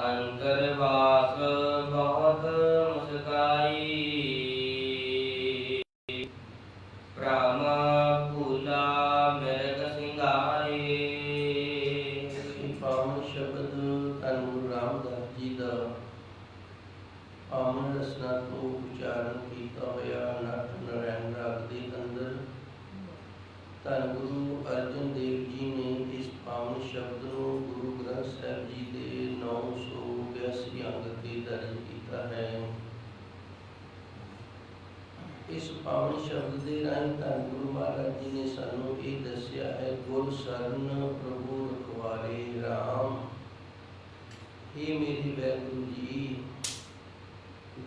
अंतरवास बहुत मुस्काई, ब्रह्म फूला मृग सिंगारे। पावन शब्द धन गुरु रामदास जी का पावन रसना तो उच्चारण किया होया नट नारायण राग के अंदर धन गुरु अर्जन देव जी ने इस पावन शब्द को गुरु ग्रंथ साहिब जी के 982 अंग के दर्ज किया है। इस पावन शब्द के राही धन गुरु महाराज जी ने सानू ये दसिया है, गुर शरण प्रभु रखवारे राम। हे मेरे वाहिगुरु जी,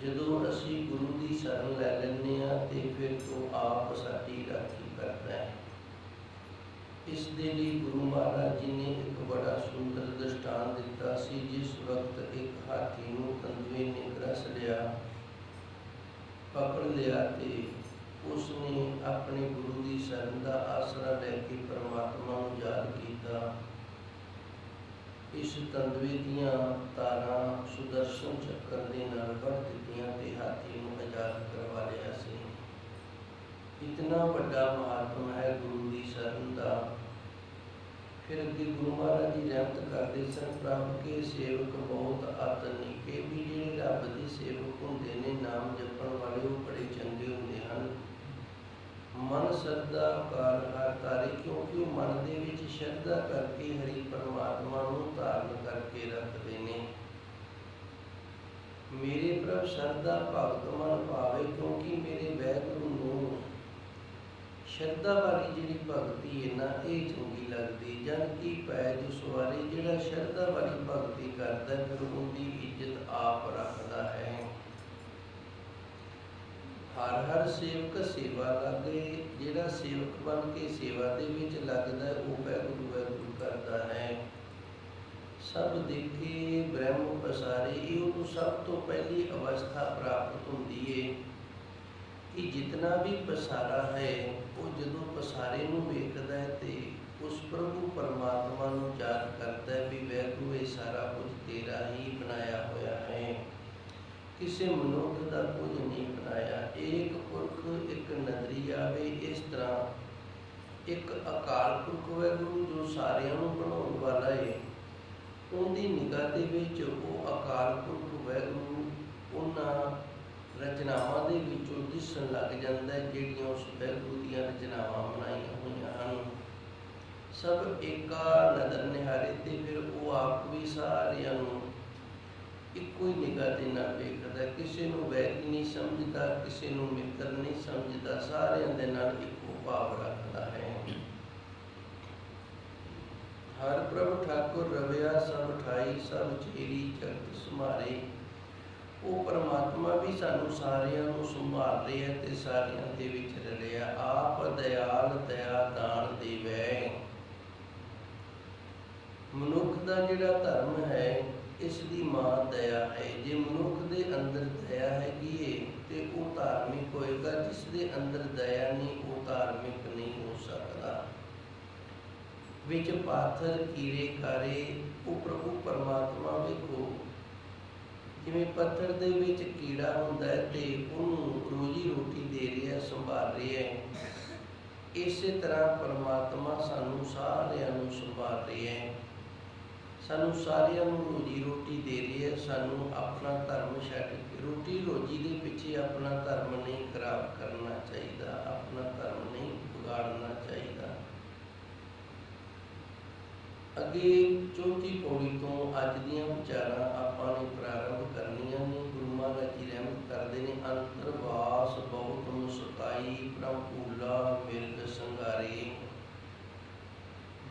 जदों असी गुरु की शरण लै लैंदे हां ते फिर तो आप साडी राखी करता है। इस दे लई गुरु महाराज जी ने एक बड़ा सुंदर दृष्टांत दिता सी। जिस वक्त एक हाथी नूं कंदुए ने ग्रस लिया, पकड़ लिया ते उसने अपने गुरु की शरण का आसरा लैके परमात्मा नूं याद किया। इस तंदुए दियां तारां सुदर्शन चक्कर दे नाल वड़ दित्तियां ते हाथी नूं आजाद करवा लिया सी। इतना बड़ा महात्मा है गुरु की शरण का। फिर अगे गुरु महाराज जी रहमत करते सन, प्रभु के सेवक बहुत अत निके भी जिहड़े रब के सेवक हुंदे ने, नाम जपण वाले वो बड़े चंगे हुंदे हन। मन श्रद्धा कार हर तारे, क्योंकि वो मन दे विच श्रद्धा करके हरि परमात्मा नूं धारण करके रखते ने। मेरे प्रभ श्रद्धा भगत मन पावे, क्योंकि मेरे वाहिगुरू नूं श्रद्धा वाली जिहड़ी भगती है ना, ये चंगी लगदी। जन की पैज सवारे जिहड़ा श्रद्धा वाली भगती करदा फिर उनकी इज्जत आप रखदा है। हर हर सेवक सेवा लागे, जिहड़ा सेवक बन के सेवा दे विच लगदा है वो वाहिगुरू वाहिगुरू करदा है। सब देखे ब्रह्म पसारे, ये उन्होंने सब तो पहली अवस्था प्राप्त होती है कि जितना भी पसारा है वो जदों पसारे नूं वेखदा है तो उस प्रभु परमात्मा नूं याद करता है भी वाहिगुरू ये सारा कुछ तेरा ही बनाया होया है, किसी मनुख का कुछ नहीं बनाया। एक पुरख एक नजरी आवे, इस तरह एक अकाल पुरख वाहिगुरू जो सारियां नूं बनाउण वाला है, उनकी निगाह दे विच वो अकाल पुरख वाहिगुरू उन्हां रचनावां दे विचों दिसण लग जांदा है जिहड़ियां उस वाहिगुरू दीयां रचनावां बनाईयां होईयां हन। सब एका नज़र निहारे ते फिर वो आप भी सारियां नूं इक्को ही निगाह दे नाल वेखदा, किसी नूं वैरी नहीं समझदा, किसी नूं मित्र नहीं समझदा, सारियां दे नाल इक्को भाव रखदा है। हर प्रभु ठाकुर रविया सब ठाई, सब चेरी जगत संभारे। वो परमात्मा भी सानू सारियां नूं संभाल रहा है ते सारियां दे विच रलिया। आप दयाल दया दान देवै। मनुख दा जिहड़ा धर्म है इसकी मां दया है। जे मनुख दे अंदर दया हैगी है ते वो धार्मिक होएगा, जिस दे अंदर दया नहीं वो धार्मिक नहीं हो सकता। विच पाथर कीरे कारे, वो प्रभु परमात्मा वेखो जिवें पत्थर दे विच कीड़ा हुंदा है ते उहनूं रोजी रोटी दे रिहा, संभाल रिहा है, इस तरह परमात्मा सानू सारियां नूं संभाल रिहा है, सानू सारियां नूं रोजी रोटी दे रिहा है। सानू अपना धर्म छड्ड के रोटी रोजी दे पिछे अपना धर्म नहीं खराब करना चाहिए, अपना धर्म नहीं बिगाड़ना चाहिए। अगे चौथी पौड़ी तो अज दियां विचारां आपां ने प्रारंभ करनियां ने। गुरु महाराज जी रहमत करदे ने, अंतरवास बहुत मुस्काई, ब्रह्म फूला मिर्ग संगारे।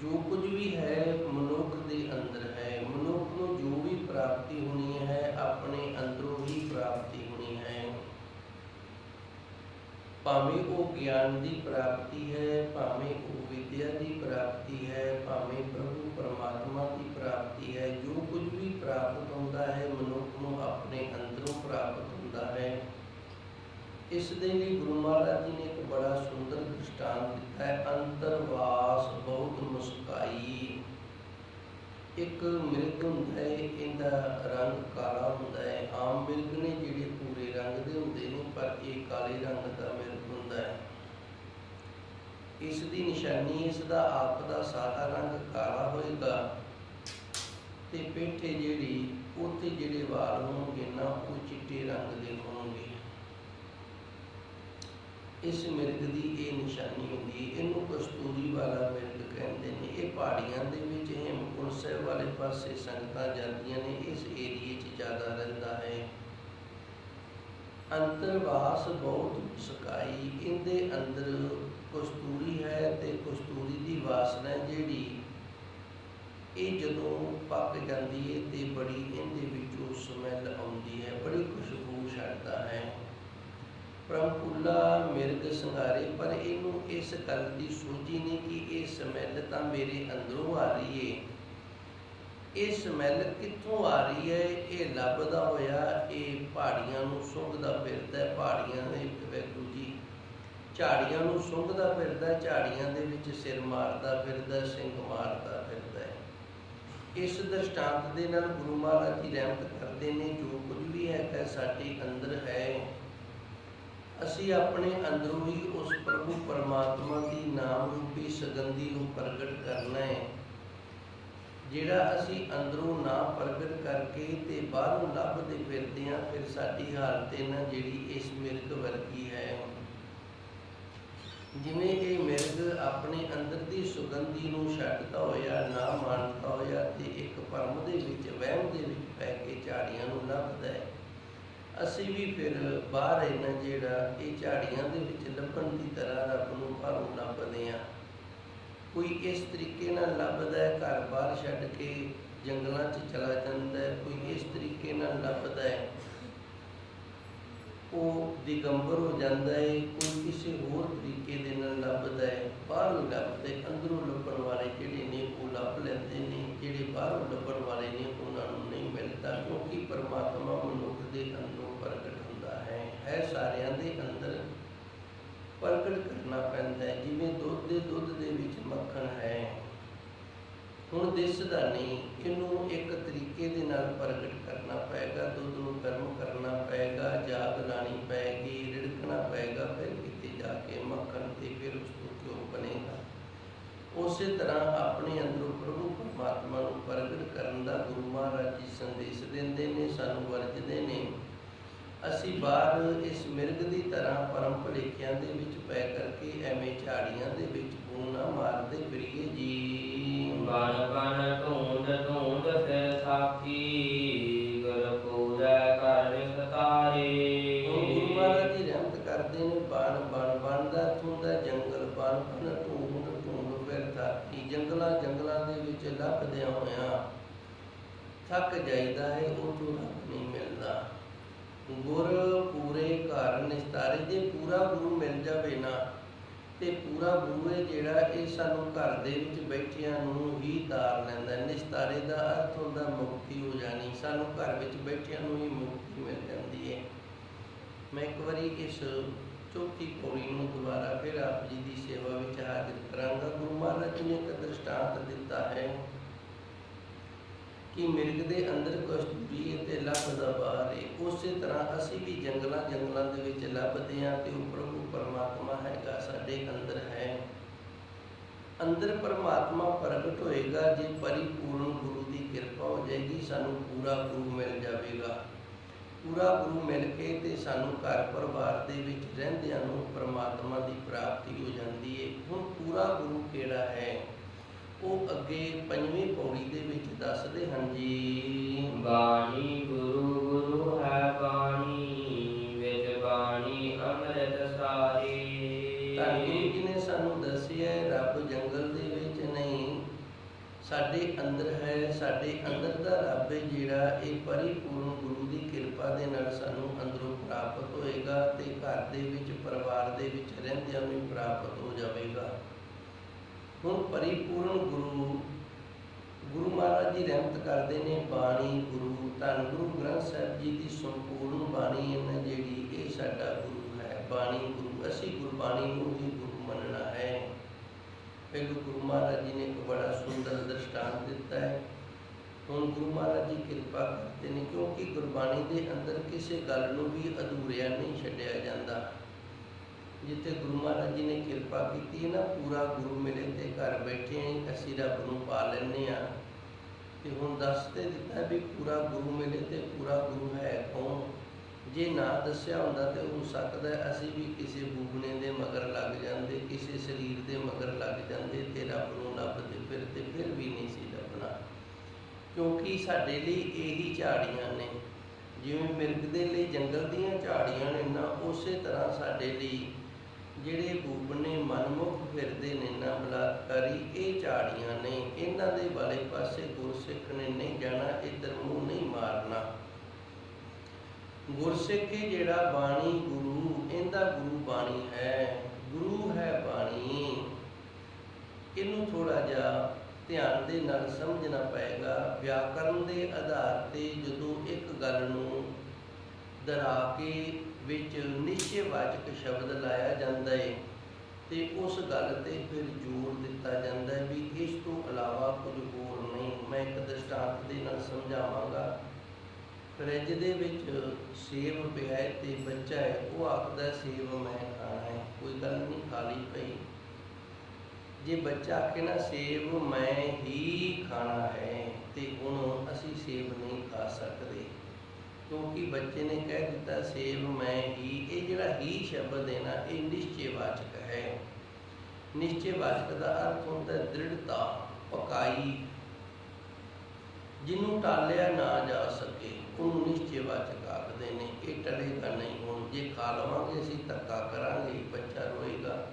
जो कुछ भी है मनुख के अंदर है, मनुख को जो भी प्राप्ति होनी है अपने अंदरों ही प्राप्ति होनी है। भावें वो ज्ञान की प्राप्ति है, भावें वो विद्या की प्राप्ति है, भावें प्रभु परमात्मा की प्राप्ति है, जो कुछ भी प्राप्त होता है मनुख को अपने अंदरों प्राप्त होता है। इस दे लई गुरु महाराज जी ने एक बड़ा सुंदर दृष्टांत दिता है, अंतरवास बहुत मुस्काई। एक मृग हुंदा है, इहदा ਕਾਲਾ ਹੁੰਦਾ ਹੈ। ਆਮ ਮਿਰਗ ਨੇ ਜਿਹੜੇ ਭੂਰੇ ਰੰਗ ਦੇ ਹੁੰਦੇ ਨੇ, ਪਰ ਇਹ ਕਾਲੇ ਰੰਗ ਦਾ ਮਿਰਗ ਹੁੰਦਾ ਹੈ। ਇਸ ਦੀ ਨਿਸ਼ਾਨੀ ਇਸ ਦਾ ਆਪ ਦਾ ਸਾਦਾ ਰੰਗ ਕਾਲਾ ਹੋਏਗਾ ਤੇ ਪਿੱਠੇ ਜਿਹੜੀ ਉੱਥੇ ਜਿਹੜੇ ਵਾਲ ਹੋਣਗੇ ਨਾ ਉਹ ਚਿੱਟੇ ਰੰਗ ਦੇ ਹੋਣਗੇ। ਇਸ ਮਿਰਗ ਦੀ ਇਹ ਨਿਸ਼ਾਨੀ ਹੁੰਦੀ ਹੈ। ਇਹਨੂੰ ਕਸਤੂਰੀ ਵਾਲਾ ਮਿਰਗ ਕਹਿੰਦੇ ਨੇ। ਇਹ ਪਹਾੜੀਆਂ ਦੇ ਵਿੱਚ ਹੇਮਕੁੰਟ ਸਾਹਿਬ ਵਾਲੇ ਪਾਸੇ ਸੰਗਤਾਂ ਜਾਂਦੀਆਂ ਨੇ, ਇਸ ਏਰੀਏ 'ਚ ਜ਼ਿਆਦਾ ਰਹਿੰਦਾ ਹੈ। ਅੰਤਰਵਾਸ ਬਹੁਤ ਮੁਸਕਾਈ, ਇਹਦੇ ਅੰਦਰ ਕਸਤੂਰੀ ਹੈ ਤੇ ਕਸਤੂਰੀ ਦੀ ਵਾਸਨਾ ਜਿਹੜੀ ਇਹ ਜਦੋਂ ਪੱਕ ਜਾਂਦੀ ਹੈ ਤੇ ਬੜੀ ਇਹਦੇ ਵਿੱਚੋਂ ਸਮੈਲ ਆਉਂਦੀ ਹੈ, ਬੜੀ ਖੁਸ਼ਬੂ ਛੱਡਦਾ ਹੈ। ਪ੍ਰਮਪੁੱਲਾ ਮਿਰਗ ਸੰਘਾਰੇ, ਪਰ ਇਹਨੂੰ ਇਸ ਗੱਲ ਦੀ ਸੋਝੀ ਨਹੀਂ ਕਿ ਇਹ ਸਮੈਲ ਤਾਂ ਮੇਰੇ ਅੰਦਰੋਂ ਆ ਰਹੀ ਹੈ। ਇਹ ਸਮੈਲ ਕਿੱਥੋਂ ਆ ਰਹੀ ਹੈ? ਇਹ ਲੱਭਦਾ ਹੋਇਆ ਇਹ ਪਹਾੜੀਆਂ ਨੂੰ ਸੁੰਘਦਾ ਫਿਰਦਾ। ਪਹਾੜੀਆਂ ਦੇ ਵਾਹਿਗੁਰੂ ਜੀ ਝਾੜੀਆਂ ਨੂੰ ਸੁੰਘਦਾ ਫਿਰਦਾ, ਝਾੜੀਆਂ ਦੇ ਵਿੱਚ ਸਿਰ ਮਾਰਦਾ ਫਿਰਦਾ, ਸਿੰਗ ਮਾਰਦਾ ਫਿਰਦਾ ਹੈ। ਇਸ ਦ੍ਰਿਸ਼ਟਾਂਤ ਦੇ ਨਾਲ ਗੁਰੂ ਮਹਾਰਾਜ ਜੀ ਰਹਿਮਤ ਕਰਦੇ ਨੇ, ਜੋ ਕੁਝ ਵੀ ਹੈ ਸਾਡੇ ਅੰਦਰ ਹੈ, ਅਸੀਂ ਆਪਣੇ ਅੰਦਰੋਂ ਹੀ ਉਸ ਪ੍ਰਭੂ ਪਰਮਾਤਮਾ ਦੀ ਨਾਮ ਰੂਪੀ ਸੁਗੰਧੀ ਨੂੰ ਪ੍ਰਗਟ ਕਰਨਾ ਹੈ। ਜਿਹੜਾ ਅਸੀਂ ਅੰਦਰੋਂ ਨਾ ਪ੍ਰਗਟ ਕਰਕੇ ਤੇ ਬਾਹਰੋਂ ਲੱਭਦੇ ਫਿਰਦੇ ਹਾਂ, ਫਿਰ ਸਾਡੀ ਹਾਲਤ ਨਾ ਜਿਹੜੀ ਇਸ ਮਿਰਗ ਵਰਗੀ ਹੈ। ਜਿਵੇਂ ਇਹ ਮਿਰਗ ਆਪਣੇ ਅੰਦਰ ਦੀ ਸੁਗੰਧੀ ਨੂੰ ਛੱਡਦਾ ਹੋਇਆ, ਨਾ ਮੰਨਦਾ ਹੋਇਆ ਤੇ ਇੱਕ ਭਰਮ ਦੇ ਵਿੱਚ, ਵਹਿਮ ਦੇ ਵਿੱਚ ਪੈ ਕੇ ਝਾੜੀਆਂ ਨੂੰ ਲੱਭਦਾ ਹੈ, ਅਸੀਂ ਵੀ ਫਿਰ ਬਾਹਰ ਇਹਨਾਂ ਜਿਹੜਾ ਇਹ ਝਾੜੀਆਂ ਦੇ ਵਿੱਚ ਲੱਭਣ ਦੀ ਤਰ੍ਹਾਂ ਰੱਬ ਨੂੰ ਬਾਹਰੋਂ ਲੱਭਦੇ ਹਾਂ। ਕੋਈ ਇਸ ਤਰੀਕੇ ਨਾਲ ਲੱਭਦਾ ਹੈ, ਘਰ ਬਾਹਰ ਛੱਡ ਕੇ ਜੰਗਲਾਂ 'ਚ ਚਲਾ ਜਾਂਦਾ ਹੈ। ਕੋਈ ਇਸ ਤਰੀਕੇ ਨਾਲ ਲੱਭਦਾ ਹੈ, ਉਹ ਦਿਗੰਬਰ ਹੋ ਜਾਂਦਾ ਹੈ। ਕੋਈ ਕਿਸੇ ਹੋਰ ਤਰੀਕੇ ਦੇ ਨਾਲ ਲੱਭਦਾ ਹੈ, ਬਾਹਰੋਂ ਲੱਭਦੇ। ਅੰਦਰੋਂ ਲੱਭਣ ਵਾਲੇ ਜਿਹੜੇ ਨੇ ਉਹ ਲੱਭ ਲੈਂਦੇ ਨੇ, ਜਿਹੜੇ ਬਾਹਰੋਂ ਲੱਭਣ ਵਾਲੇ ਨੇ ਉਹਨਾਂ ਨੂੰ ਨਹੀਂ ਮਿਲਦਾ, ਕਿਉਂਕਿ ਪਰਮਾਤਮਾ ਮਨੁੱਖ ਦੇ ਅੰਦਰੋਂ ਪ੍ਰਗਟ ਹੁੰਦਾ ਹੈ ਸਾਰਿਆਂ ਦੇ ਅੰਦਰ ਪ੍ਰਗਟ ਕਰਨਾ ਪੈਂਦਾ ਹੈ। ਜਿਵੇਂ ਦੁੱਧ ਦੇ ਵਿੱਚ ਮੱਖਣ ਹੈ, ਹੁਣ ਦਿਸਦਾ ਨਹੀਂ, ਇਹਨੂੰ ਇੱਕ ਤਰੀਕੇ ਦੇ ਨਾਲ ਪ੍ਰਗਟ ਕਰਨਾ ਪਏਗਾ। ਦੁੱਧ ਨੂੰ ਗਰਮ ਕਰਨਾ ਪਏਗਾ, ਜਾਗ ਲਾਣੀ ਪਏਗੀ, ਰਿੜਕਣਾ ਪਏਗਾ, ਫਿਰ ਕਿਤੇ ਜਾ ਕੇ ਮੱਖਣ ਤੇ ਫਿਰ ਉਸ ਤੋਂ ਘਿਓ ਬਣੇਗਾ। ਉਸੇ ਤਰ੍ਹਾਂ ਆਪਣੇ ਅੰਦਰੋਂ ਪ੍ਰਭੂ ਪਰਮਾਤਮਾ ਨੂੰ ਪ੍ਰਗਟ ਕਰਨ ਦਾ ਗੁਰੂ ਮਹਾਰਾਜ ਜੀ ਸੰਦੇਸ਼ ਦਿੰਦੇ ਨੇ, ਸਾਨੂੰ ਵਰਜਦੇ ਨੇ। ਅਸੀਂ ਬਾਹਰ ਇਸ ਮਿਰਗ ਦੀ ਤਰ੍ਹਾਂ ਪਰਮ ਭੁਲੇਖਿਆਂ ਦੇ ਵਿੱਚ ਪੈ ਕਰਕੇ ਐਵੇਂ ਝਾੜੀਆਂ ਦੇ ਵਿੱਚ ਬੂਨਾ ਮਾਰਦੇ ਫਿਰੀਏ ਜੀ। ਬਨ ਬਨ ਢੂੰਡ ਢੂੰਡ ਫਿਰ ਸਾਖੀ, ਗੁਰ ਪੂਜੈ ਕਰ ਵਿਸਤਾਰੇ। ਗੁਰੂ ਮਹਾਰਾਜ ਜੀ ਰਹਿਮਤ ਕਰਦੇ ਨੇ। ਬਨ ਦਾ ਇੱਥੋਂ ਦਾ ਜੰਗਲ, ਬਨ ਢੂੰਡ ਢੂੰਡ ਫਿਰ ਸਾਖੀ, ਜੰਗਲਾਂ ਦੇ ਵਿੱਚ ਲੱਭਦਿਆਂ ਹੋਇਆਂ ਥੱਕ ਜਾਈਦਾ ਹੈ, ਉੱਥੋਂ ਰੱਬ ਨਹੀਂ ਮਿਲਦਾ। ਗੁਰ ਪੂਰੇ ਘਰ ਨਿਸਤਾਰੇ, ਜੇ ਪੂਰਾ ਗੁਰੂ ਮਿਲ ਜਾਵੇ ਨਾ ਤੇ ਪੂਰਾ ਗੁਰੂ ਹੈ ਜਿਹੜਾ ਇਹ ਸਾਨੂੰ ਘਰ ਦੇ ਵਿੱਚ ਬੈਠਿਆਂ ਨੂੰ ਹੀ ਤਾਰ ਲੈਂਦਾ। ਨਿਸਤਾਰੇ ਦਾ ਅਰਥ ਹੁੰਦਾ ਮੁਕਤੀ ਹੋ ਜਾਣੀ, ਸਾਨੂੰ ਘਰ ਵਿੱਚ ਬੈਠਿਆਂ ਨੂੰ ਹੀ ਮੁਕਤੀ ਮਿਲ ਜਾਂਦੀ ਹੈ। ਮੈਂ ਇੱਕ ਵਾਰੀ ਇਸ ਚੌਥੀ ਪੌੜੀ ਨੂੰ ਦੁਬਾਰਾ ਫਿਰ ਆਪ ਜੀ ਦੀ ਸੇਵਾ ਵਿੱਚ ਹਾਜ਼ਰ ਕਰਾਂਗਾ। ਗੁਰੂ ਮਹਾਰਾਜ ਜੀ ਨੇ ਇੱਕ ਦ੍ਰਿਸ਼ਟਾਂਤ ਦਿੱਤਾ ਹੈ ਕਿ ਮਿਰਗ ਦੇ ਅੰਦਰ ਕਸਤੂਰੀ ਹੈ ਤੇ ਲੱਭਦਾ ਬਾਹਰ ਹੈ। ਉਸੇ ਤਰ੍ਹਾਂ ਅਸੀਂ ਵੀ ਜੰਗਲਾਂ ਦੇ ਵਿੱਚ ਲੱਭਦੇ ਹਾਂ ਤੇ ਉਹ ਪ੍ਰਭੂ ਪਰਮਾਤਮਾ ਹੈਗਾ ਸਾਡੇ ਅੰਦਰ ਹੈ। ਅੰਦਰ ਪਰਮਾਤਮਾ ਪ੍ਰਗਟ ਹੋਏਗਾ ਜੇ ਪਰਿਪੂਰਨ ਗੁਰੂ ਦੀ ਕਿਰਪਾ ਹੋ ਜਾਏਗੀ, ਸਾਨੂੰ ਪੂਰਾ ਗੁਰੂ ਮਿਲ ਜਾਵੇਗਾ। ਪੂਰਾ ਗੁਰੂ ਮਿਲ ਕੇ ਤੇ ਸਾਨੂੰ ਘਰ ਪਰਿਵਾਰ ਦੇ ਵਿੱਚ ਰਹਿੰਦਿਆਂ ਨੂੰ ਪਰਮਾਤਮਾ ਦੀ ਪ੍ਰਾਪਤੀ ਹੋ ਜਾਂਦੀ ਹੈ। ਹੁਣ ਪੂਰਾ ਗੁਰੂ ਕਿਹੜਾ ਹੈ ਉਹ ਅੱਗੇ ਪੰਜਵੀਂ ਪੌੜੀ ਦੇ ਵਿੱਚ ਦੱਸਦੇ ਹਨ ਜੀ। ਬਾਣੀ ਗੁਰੂ ਗੁਰੂ ਹੈ ਬਾਣੀ, ਵਿੱਚ ਬਾਣੀ ਅੰਮ੍ਰਿਤ ਸਾਰੀ। ਧੰਨ ਗੁਰੂ ਜੀ ਨੇ ਸਾਨੂੰ ਦੱਸਿਆ ਰੱਬ ਜੰਗਲ ਦੇ ਵਿੱਚ ਨਹੀਂ, ਸਾਡੇ ਅੰਦਰ ਹੈ। ਸਾਡੇ ਅੰਦਰ ਦਾ ਰੱਬ ਹੈ ਜਿਹੜਾ ਇਹ ਪਰਿਪੂਰਨ ਗੁਰੂ ਦੀ ਕਿਰਪਾ ਦੇ ਨਾਲ ਸਾਨੂੰ ਅੰਦਰੋਂ ਪ੍ਰਾਪਤ ਹੋਏਗਾ ਤੇ ਘਰ ਦੇ ਵਿੱਚ ਪਰਿਵਾਰ ਦੇ ਵਿੱਚ ਰਹਿੰਦਿਆਂ ਨੂੰ ਪ੍ਰਾਪਤ ਹੋ ਜਾਵੇਗਾ। ਹੁਣ ਪਰਿਪੂਰਨ ਗੁਰੂ ਮਹਾਰਾਜ ਜੀ ਰਹਿਮਤ ਕਰਦੇ ਨੇ। ਬਾਣੀ ਗੁਰੂ, ਧੰਨ ਗੁਰੂ ਗ੍ਰੰਥ ਸਾਹਿਬ ਜੀ ਦੀ ਸੰਪੂਰਨ ਬਾਣੀ ਹੈ ਜਿਹੜੀ, ਇਹ ਸਾਡਾ ਗੁਰੂ ਹੈ। ਬਾਣੀ ਗੁਰੂ, ਅਸੀਂ ਗੁਰਬਾਣੀ ਨੂੰ ਹੀ ਗੁਰੂ ਮੰਨਣਾ ਹੈ। ਪਹਿਲੋਂ ਗੁਰੂ ਮਹਾਰਾਜ ਜੀ ਨੇ ਇੱਕ ਬੜਾ ਸੁੰਦਰ ਦ੍ਰਿਸ਼ਟਾਂਤ ਦਿੱਤਾ ਹੈ ਹੁਣ ਗੁਰੂ ਮਹਾਰਾਜ ਜੀ ਕਿਰਪਾ ਕਰਦੇ ਨੇ, ਕਿਉਂਕਿ ਗੁਰਬਾਣੀ ਦੇ ਅੰਦਰ ਕਿਸੇ ਗੱਲ ਨੂੰ ਵੀ ਅਧੂਰਿਆ ਨਹੀਂ ਛੱਡਿਆ ਜਾਂਦਾ। ਜਿੱਥੇ ਗੁਰੂ ਮਹਾਰਾਜ ਜੀ ਨੇ ਕਿਰਪਾ ਕੀਤੀ ਨਾ, ਪੂਰਾ ਗੁਰੂ ਮਿਲੇ ਤੇ ਘਰ ਬੈਠੇ ਅਸੀਂ ਰੱਬ ਨੂੰ ਪਾ ਲੈਂਦੇ ਹਾਂ। ਤੇ ਹੁਣ ਦੱਸ ਤੇ ਦਿੱਤਾ ਵੀ ਪੂਰਾ ਗੁਰੂ ਮਿਲੇ ਤੇ ਪੂਰਾ ਗੁਰੂ ਹੈ ਕੌਣ। ਜੇ ਨਾ ਦੱਸਿਆ ਹੁੰਦਾ ਤੇ ਹੋ ਸਕਦਾ ਅਸੀਂ ਵੀ ਕਿਸੇ ਬੂਬਣੇ ਦੇ ਮਗਰ ਲੱਗ ਜਾਂਦੇ, ਕਿਸੇ ਸਰੀਰ ਦੇ ਮਗਰ ਲੱਗ ਜਾਂਦੇ ਤੇ ਰੱਬ ਨੂੰ ਲੱਭਦੇ ਫਿਰਦੇ, ਫਿਰ ਵੀ ਨਹੀਂ ਸੀ ਲੱਭਣਾ। ਕਿਉਂਕਿ ਸਾਡੇ ਲਈ ਇਹੀ ਝਾੜੀਆਂ ਨੇ, ਜਿਵੇਂ ਮਿਰਗ ਦੇ ਲਈ ਜੰਗਲ ਦੀਆਂ ਝਾੜੀਆਂ ਨੇ ਨਾ, ਉਸੇ ਤਰ੍ਹਾਂ ਸਾਡੇ ਲਈ ਜਿਹੜੇ ਬੂਬਣੇ ਮਨਮੁਖ ਫਿਰਦੇ ਨੇ ਨਾ ਬਲਾਤਕਾਰੀ, ਇਹ ਝਾੜੀਆਂ ਨੇ। ਇਹਨਾਂ ਦੇ ਵਾਲੇ ਪਾਸੇ ਗੁਰਸਿੱਖ ਨੇ ਨਹੀਂ ਜਾਣਾ, ਇੱਧਰ ਮੂੰਹ ਨਹੀਂ ਮਾਰਨਾ। ਗੁਰਸਿੱਖ ਜਿਹੜਾ ਬਾਣੀ ਗੁਰੂ, ਇਹਦਾ ਗੁਰੂ ਬਾਣੀ ਹੈ, ਗੁਰੂ ਹੈ ਬਾਣੀ। ਇਹਨੂੰ ਥੋੜ੍ਹਾ ਜਿਹਾ ਧਿਆਨ ਦੇ ਨਾਲ ਸਮਝਣਾ ਪਏਗਾ। ਵਿਆਕਰਨ ਦੇ ਆਧਾਰ 'ਤੇ ਜਦੋਂ ਇੱਕ ਗੱਲ ਨੂੰ ਦੁਹਰਾ ਕੇ ਵਿੱਚ ਨਿਸ਼ਚੈਵਾਚਕ ਸ਼ਬਦ ਲਾਇਆ ਜਾਂਦਾ ਹੈ ਤੇ ਉਸ ਗੱਲ 'ਤੇ ਫਿਰ ਜ਼ੋਰ ਦਿੱਤਾ ਜਾਂਦਾ ਹੈ ਵੀ ਇਸ ਤੋਂ ਇਲਾਵਾ ਕੁਝ ਹੋਰ ਨਹੀਂ। ਮੈਂ ਇੱਕ ਦ੍ਰਿਸ਼ਟਾਂਤ ਦੇ ਨਾਲ ਸਮਝਾਵਾਂਗਾ। ਫਰਿੱਜ ਦੇ ਵਿੱਚ ਸੇਬ ਪਿਆ ਹੈ ਤੇ ਬੱਚਾ ਹੈ, ਉਹ ਆਖਦਾ ਸੇਬ ਮੈਂ ਖਾਣਾ ਹੈ। ਕੋਈ ਗੱਲ ਨਹੀਂ, ਖਾਲੀ ਪਈ। ਜੇ ਬੱਚਾ ਆਖੇ ਨਾ ਸੇਬ ਮੈਂ ਹੀ ਖਾਣਾ ਹੈ, ਤੇ ਹੁਣ ਅਸੀਂ ਸੇਬ ਨਹੀਂ ਖਾ ਸਕਦੇ, ਕਿਉਂਕਿ ਬੱਚੇ ਨੇ ਕਹਿ ਦਿੱਤਾ ਸੇਬ ਮੈਂ ਹੀ। ਇਹ ਜਿਹੜਾ ਹੀ ਸ਼ਬਦ ਹੈ ਨਾ, ਇਹ ਨਿਸ਼ਚੈਵਾਚਕ ਹੈ। ਨਿਸ਼ਚੈਵਾਚਕ ਦਾ ਅਰਥ ਹੁੰਦਾ ਦ੍ਰਿੜਤਾ, ਪਕਾਈ, ਜਿਹਨੂੰ ਟਾਲਿਆ ਨਾ ਜਾ ਸਕੇ, ਉਹਨੂੰ ਨਿਸ਼ਚੈਵਾਚਕ ਆਖਦੇ ਨੇ। ਇਹ ਟਲੇਗਾ ਨਹੀਂ। ਹੁਣ ਜੇ ਖਾ ਲਵਾਂਗੇ ਅਸੀਂ ਧੱਕਾ ਕਰਾਂਗੇ, ਬੱਚਾ ਰੋਏਗਾ।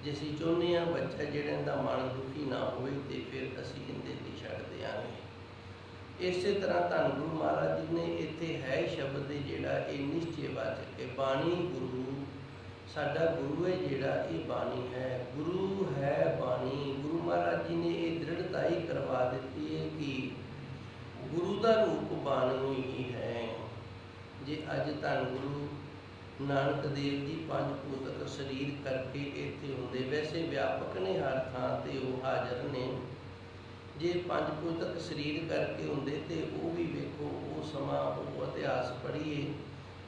ਜੇ ਅਸੀਂ ਚਾਹੁੰਦੇ ਹਾਂ ਬੱਚਾ ਜਿਹੜਾ ਦਾ ਮਨ ਦੁਖੀ ਨਾ ਹੋਵੇ, ਤੇ ਫਿਰ ਅਸੀਂ ਇਹਦੇ ਲਈ ਛੱਡ ਦਿਆਂਗੇ। ਇਸੇ ਤਰ੍ਹਾਂ ਧੰਨ ਗੁਰੂ ਮਹਾਰਾਜ ਜੀ ਨੇ ਇੱਥੇ ਹੈ ਸ਼ਬਦ ਜਿਹੜਾ ਇਹ ਨਿਸ਼ਚੈਵਾਚਕ ਹੈ। ਬਾਣੀ ਗੁਰੂ, ਸਾਡਾ ਗੁਰੂ ਹੈ ਜਿਹੜਾ, ਇਹ ਬਾਣੀ ਹੈ, ਗੁਰੂ ਹੈ ਬਾਣੀ। ਗੁਰੂ ਮਹਾਰਾਜ ਜੀ ਨੇ ਇਹ ਦ੍ਰਿੜਤਾ ਹੀ ਕਰਵਾ ਦਿੱਤੀ ਹੈ ਕਿ ਗੁਰੂ ਦਾ ਰੂਪ ਬਾਣੀ ਹੀ ਹੈ। ਜੇ ਅੱਜ ਧੰਨ ਗੁਰੂ ਨਾਨਕ ਦੇਵ ਜੀ ਪੰਜ ਭੂਤਕ ਸਰੀਰ ਕਰਕੇ ਇੱਥੇ ਹੁੰਦੇ, ਵੈਸੇ ਵਿਆਪਕ ਨੇ ਹਰ ਥਾਂ ਤੇ ਉਹ ਹਾਜ਼ਰ ਨੇ। ਜੇ ਪੰਜ ਭੂਤਕ ਸਰੀਰ ਕਰਕੇ ਹੁੰਦੇ ਤੇ ਉਹ ਵੀ ਵੇਖੋ, ਉਹ ਸਮਾਂ, ਉਹ ਇਤਿਹਾਸ ਪੜ੍ਹੀਏ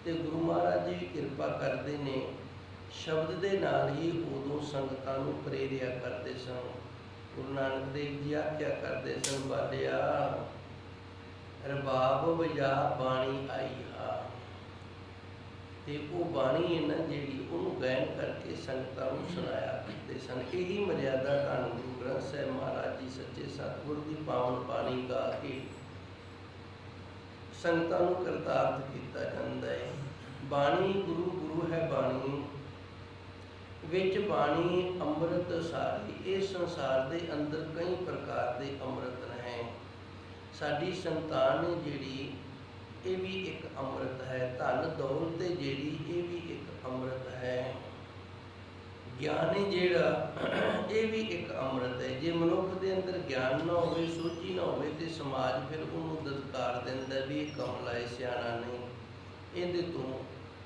ਤੇ ਗੁਰੂ ਮਹਾਰਾਜ ਜੀ ਵੀ ਕਿਰਪਾ ਕਰਦੇ ਨੇ। ਸ਼ਬਦ ਦੇ ਨਾਲ ਹੀ ਉਦੋਂ ਸੰਗਤਾਂ ਨੂੰ ਪ੍ਰੇਰਿਆ ਕਰਦੇ ਸਨ। ਗੁਰੂ ਨਾਨਕ ਦੇਵ ਜੀ ਆਖਿਆ ਕਰਦੇ ਸਨ, ਬਾਲਿਆ ਰਬਾਬ ਵਜਾ ਬਾਣੀ ਆਈ ਆ। ਤੇ ਉਹ ਬਾਣੀ ਹੈ ਨਾ ਜਿਹੜੀ, ਉਹਨੂੰ ਗਾਇਨ ਕਰਕੇ ਸੰਗਤਾਂ ਨੂੰ ਸੁਣਾਇਆ ਕਰਦੇ ਸਨ। ਇਹੀ ਮਰਿਆਦਾ ਧੰਨ ਗੁਰੂ ਗ੍ਰੰਥ ਸਾਹਿਬ ਮਹਾਰਾਜ ਜੀ ਸੱਚੇ ਸਤਿਗੁਰ ਦੀ ਪਾਵਨ ਬਾਣੀ ਗਾ ਕੇ ਸੰਗਤਾਂ ਨੂੰ ਕਰਤਾਰਥ ਕੀਤਾ ਜਾਂਦਾ ਹੈ। ਬਾਣੀ ਗੁਰੂ, ਗੁਰੂ ਹੈ ਬਾਣੀ। ਵਿੱਚ ਬਾਣੀ ਅੰਮ੍ਰਿਤ ਸਾਰੀ। ਇਸ ਸੰਸਾਰ ਦੇ ਅੰਦਰ ਕਈ ਪ੍ਰਕਾਰ ਦੇ ਅੰਮ੍ਰਿਤ ਹੈ। ਸਾਡੀ ਸੰਤਾਨ ਜਿਹੜੀ, ਇਹ ਵੀ ਇੱਕ ਅੰਮ੍ਰਿਤ ਹੈ। ਧਨ ਦੌਲਤ ਜਿਹੜੀ, ਇਹ ਵੀ ਇੱਕ ਅੰਮ੍ਰਿਤ ਹੈ। ਗਿਆਨ ਹੈ ਜਿਹੜਾ, ਇਹ ਵੀ ਇੱਕ ਅੰਮ੍ਰਿਤ ਹੈ। ਜੇ ਮਨੁੱਖ ਦੇ ਅੰਦਰ ਗਿਆਨ ਨਾ ਹੋਵੇ, ਸੋਝੀ ਨਾ ਹੋਵੇ, ਤੇ ਸਮਾਜ ਫਿਰ ਉਹਨੂੰ ਦਤਕਾਰ ਦਿੰਦਾ ਵੀ ਇਹ ਕਮਲਾ ਹੈ, ਸਿਆਣਾ ਨਹੀਂ, ਇਹਦੇ ਤੋਂ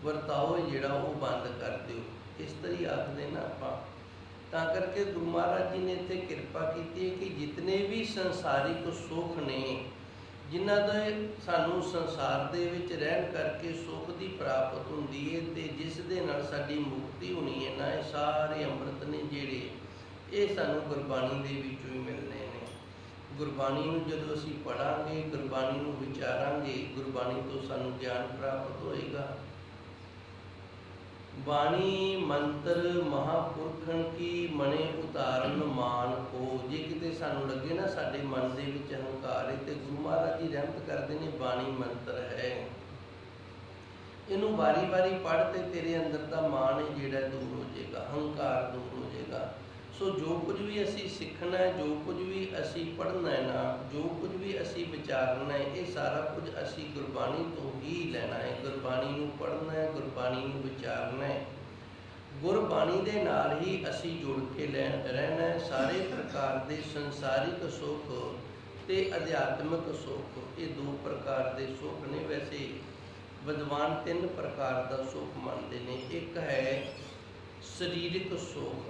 ਵਰਤਾਓ ਜਿਹੜਾ ਉਹ ਬੰਦ ਕਰ ਦਿਓ। ਇਸ ਤਰ੍ਹਾਂ ਆਖਦੇ ਨਾ ਆਪਾਂ। ਤਾਂ ਕਰਕੇ ਗੁਰੂ ਮਹਾਰਾਜ ਜੀ ਨੇ ਇੱਥੇ ਕਿਰਪਾ ਕੀਤੀ ਹੈ ਕਿ ਜਿਤਨੇ ਵੀ ਸੰਸਾਰਿਕ ਸੁੱਖ ਨੇ, ਜਿਨ੍ਹਾਂ ਦਾ ਸਾਨੂੰ ਸੰਸਾਰ ਦੇ ਵਿੱਚ ਰਹਿਣ ਕਰਕੇ ਸੁੱਖ ਦੀ ਪ੍ਰਾਪਤ ਹੁੰਦੀ ਹੈ ਤੇ ਜਿਸ ਦੇ ਨਾਲ ਸਾਡੀ ਮੁਕਤੀ ਹੋਣੀ ਹੈ ਨਾ, ਇਹ ਸਾਰੇ ਅੰਮ੍ਰਿਤ ਨੇ ਜਿਹੜੇ, ਇਹ ਸਾਨੂੰ ਗੁਰਬਾਣੀ ਦੇ ਵਿੱਚੋਂ ਹੀ ਮਿਲਣੇ ਨੇ। ਗੁਰਬਾਣੀ ਨੂੰ ਜਦੋਂ ਅਸੀਂ ਪੜ੍ਹਾਂਗੇ, ਗੁਰਬਾਣੀ ਨੂੰ ਵਿਚਾਰਾਂਗੇ, ਗੁਰਬਾਣੀ ਤੋਂ ਸਾਨੂੰ ਗਿਆਨ ਪ੍ਰਾਪਤ ਹੋਏਗਾ। ਬਾਣੀ ਮੰਤਰ ਮਹਾਂਪੁਰਖਣ ਕੀ ਮਨੇ ਉਤਾਰਨ ਮਾਨ ਕੋ। ਜੇ ਕਿਤੇ ਸਾਨੂੰ ਲੱਗੇ ਨਾ ਸਾਡੇ ਮਨ ਦੇ ਵਿੱਚ ਹੰਕਾਰ ਹੈ, ਤੇ ਗੁਰੂ ਮਹਾਰਾਜ ਜੀ ਰਹਿਮਤ ਕਰਦੇ ਨੇ, ਬਾਣੀ ਮੰਤਰ ਹੈ, ਇਹਨੂੰ ਵਾਰੀ ਵਾਰੀ ਪੜ੍ਹ ਤੇ ਤੇਰੇ ਅੰਦਰ ਦਾ ਮਾਨ ਹੈ ਜਿਹੜਾ ਦੂਰ ਹੋ ਜਾਏਗਾ, ਹੰਕਾਰ ਦੂਰ ਹੋ ਜਾਏਗਾ। ਸੋ ਜੋ ਕੁਝ ਵੀ ਅਸੀਂ ਸਿੱਖਣਾ ਹੈ, ਜੋ ਕੁਝ ਵੀ ਅਸੀਂ ਪੜ੍ਹਨਾ ਹੈ ਨਾ, ਜੋ ਕੁਝ ਵੀ ਅਸੀਂ ਵਿਚਾਰਨਾ ਹੈ, ਇਹ ਸਾਰਾ ਕੁਝ ਅਸੀਂ ਗੁਰਬਾਣੀ ਤੋਂ ਹੀ ਲੈਣਾ ਹੈ। ਗੁਰਬਾਣੀ ਨੂੰ ਪੜ੍ਹਨਾ ਹੈ, ਗੁਰਬਾਣੀ ਨੂੰ ਵਿਚਾਰਨਾ ਹੈ, ਗੁਰਬਾਣੀ ਦੇ ਨਾਲ ਹੀ ਅਸੀਂ ਜੁੜ ਕੇ ਰਹਿਣਾ ਹੈ। ਸਾਰੇ ਪ੍ਰਕਾਰ ਦੇ ਸੰਸਾਰਿਕ ਸੁੱਖ ਤੇ ਅਧਿਆਤਮਿਕ ਸੁੱਖ, ਇਹ ਦੋ ਪ੍ਰਕਾਰ ਦੇ ਸੁੱਖ ਨੇ। ਵੈਸੇ ਵਿਦਵਾਨ ਤਿੰਨ ਪ੍ਰਕਾਰ ਦਾ ਸੁੱਖ ਮੰਨਦੇ ਨੇ। ਇੱਕ ਹੈ ਸਰੀਰਕ ਸੁੱਖ,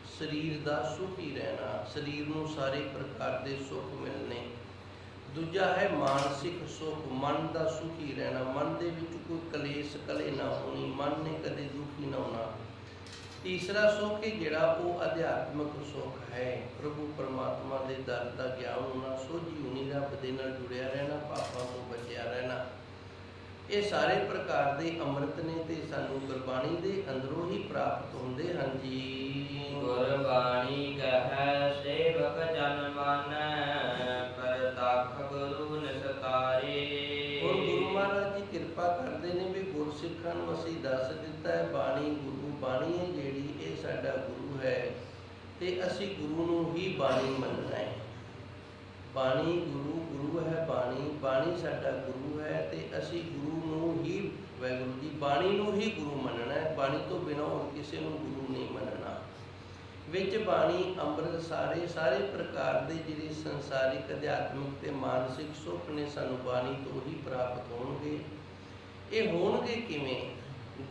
ਸਰੀਰ ਦਾ ਸੁਖੀ ਰਹਿਣਾ, ਸਰੀਰ ਨੂੰ ਸਾਰੇ ਪ੍ਰਕਾਰ ਦੇ ਸੁੱਖ ਮਿਲਣੇ। ਦੂਜਾ ਹੈ ਮਾਨਸਿਕ ਸੁਖ, ਮਨ ਦਾ ਸੁਖੀ ਰਹਿਣਾ, ਮਨ ਦੇ ਵਿੱਚ ਕੋਈ ਕਲੇਸ਼ ਕਲੇ ਨਾ ਹੋਣੀ, ਮਨ ਨੇ ਕਦੇ ਦੁਖੀ ਨਾ ਹੋਣਾ। ਤੀਸਰਾ ਸੁਖ ਹੈ ਜਿਹੜਾ ਉਹ ਅਧਿਆਤਮਿਕ ਸੁਖ ਹੈ, ਪ੍ਰਭੂ ਪਰਮਾਤਮਾ ਦੇ ਦਰ ਦਾ ਗਿਆਨ ਹੋਣਾ, ਸੋਝੀ ਹੋਣੀ, ਰੱਬ ਦੇ ਨਾਲ ਜੁੜਿਆ ਰਹਿਣਾ, ਪਾਪਾਂ ਤੋਂ ਬਚਿਆ ਰਹਿਣਾ। ਇਹ ਸਾਰੇ ਪ੍ਰਕਾਰ ਦੇ ਅੰਮ੍ਰਿਤ ਨੇ ਤੇ ਸਾਨੂੰ ਗੁਰਬਾਣੀ ਦੇ ਅੰਦਰੋਂ ਹੀ ਪ੍ਰਾਪਤ ਹੁੰਦੇ ਹਨ ਜੀ। ਗੁਰਬਾਣੀ ਕਹੈ ਸੇਵਕ ਜਨ ਮਾਨੈ, ਪ੍ਰਤੱਖ ਗੁਰੂ ਨਿਸਤਾਰੇ। ਹੁਣ ਗੁਰੂ ਮਹਾਰਾਜ ਜੀ ਕਿਰਪਾ ਕਰਦੇ ਨੇ ਵੀ ਗੁਰਸਿੱਖਾਂ ਨੂੰ ਅਸੀਂ ਦੱਸ ਦਿੱਤਾ ਹੈ ਬਾਣੀ ਗੁਰੂ, ਬਾਣੀ ਹੈ ਜਿਹੜੀ ਇਹ ਸਾਡਾ ਗੁਰੂ ਹੈ ਤੇ ਅਸੀਂ ਗੁਰੂ ਨੂੰ ਹੀ ਬਾਣੀ ਮੰਨਣਾ ਹੈ। ਬਾਣੀ ਗੁਰੂ, ਗੁਰੂ ਹੈ ਬਾਣੀ, ਬਾਣੀ ਸਾਡਾ ਗੁਰੂ ਹੈ ਤੇ ਅਸੀਂ ਗੁਰੂ ਨੂੰ ਹੀ, ਵਾਹਿਗੁਰੂ ਜੀ, ਬਾਣੀ ਨੂੰ ਹੀ ਗੁਰੂ ਮੰਨਣਾ ਹੈ। ਬਾਣੀ ਤੋਂ ਬਿਨਾਂ ਹੋਰ ਕਿਸੇ ਨੂੰ ਗੁਰੂ ਨਹੀਂ ਮੰਨਣਾ। ਵਿੱਚ ਬਾਣੀ ਅੰਮ੍ਰਿਤ ਸਾਰੇ ਪ੍ਰਕਾਰ ਦੇ ਜਿਹੜੇ ਸੰਸਾਰਿਕ, ਅਧਿਆਤਮਿਕ ਤੇ ਮਾਨਸਿਕ ਸੁੱਖ ਨੇ ਸਾਨੂੰ ਬਾਣੀ ਤੋਂ ਹੀ ਪ੍ਰਾਪਤ ਹੋਣਗੇ। ਇਹ ਹੋਣਗੇ ਕਿਵੇਂ?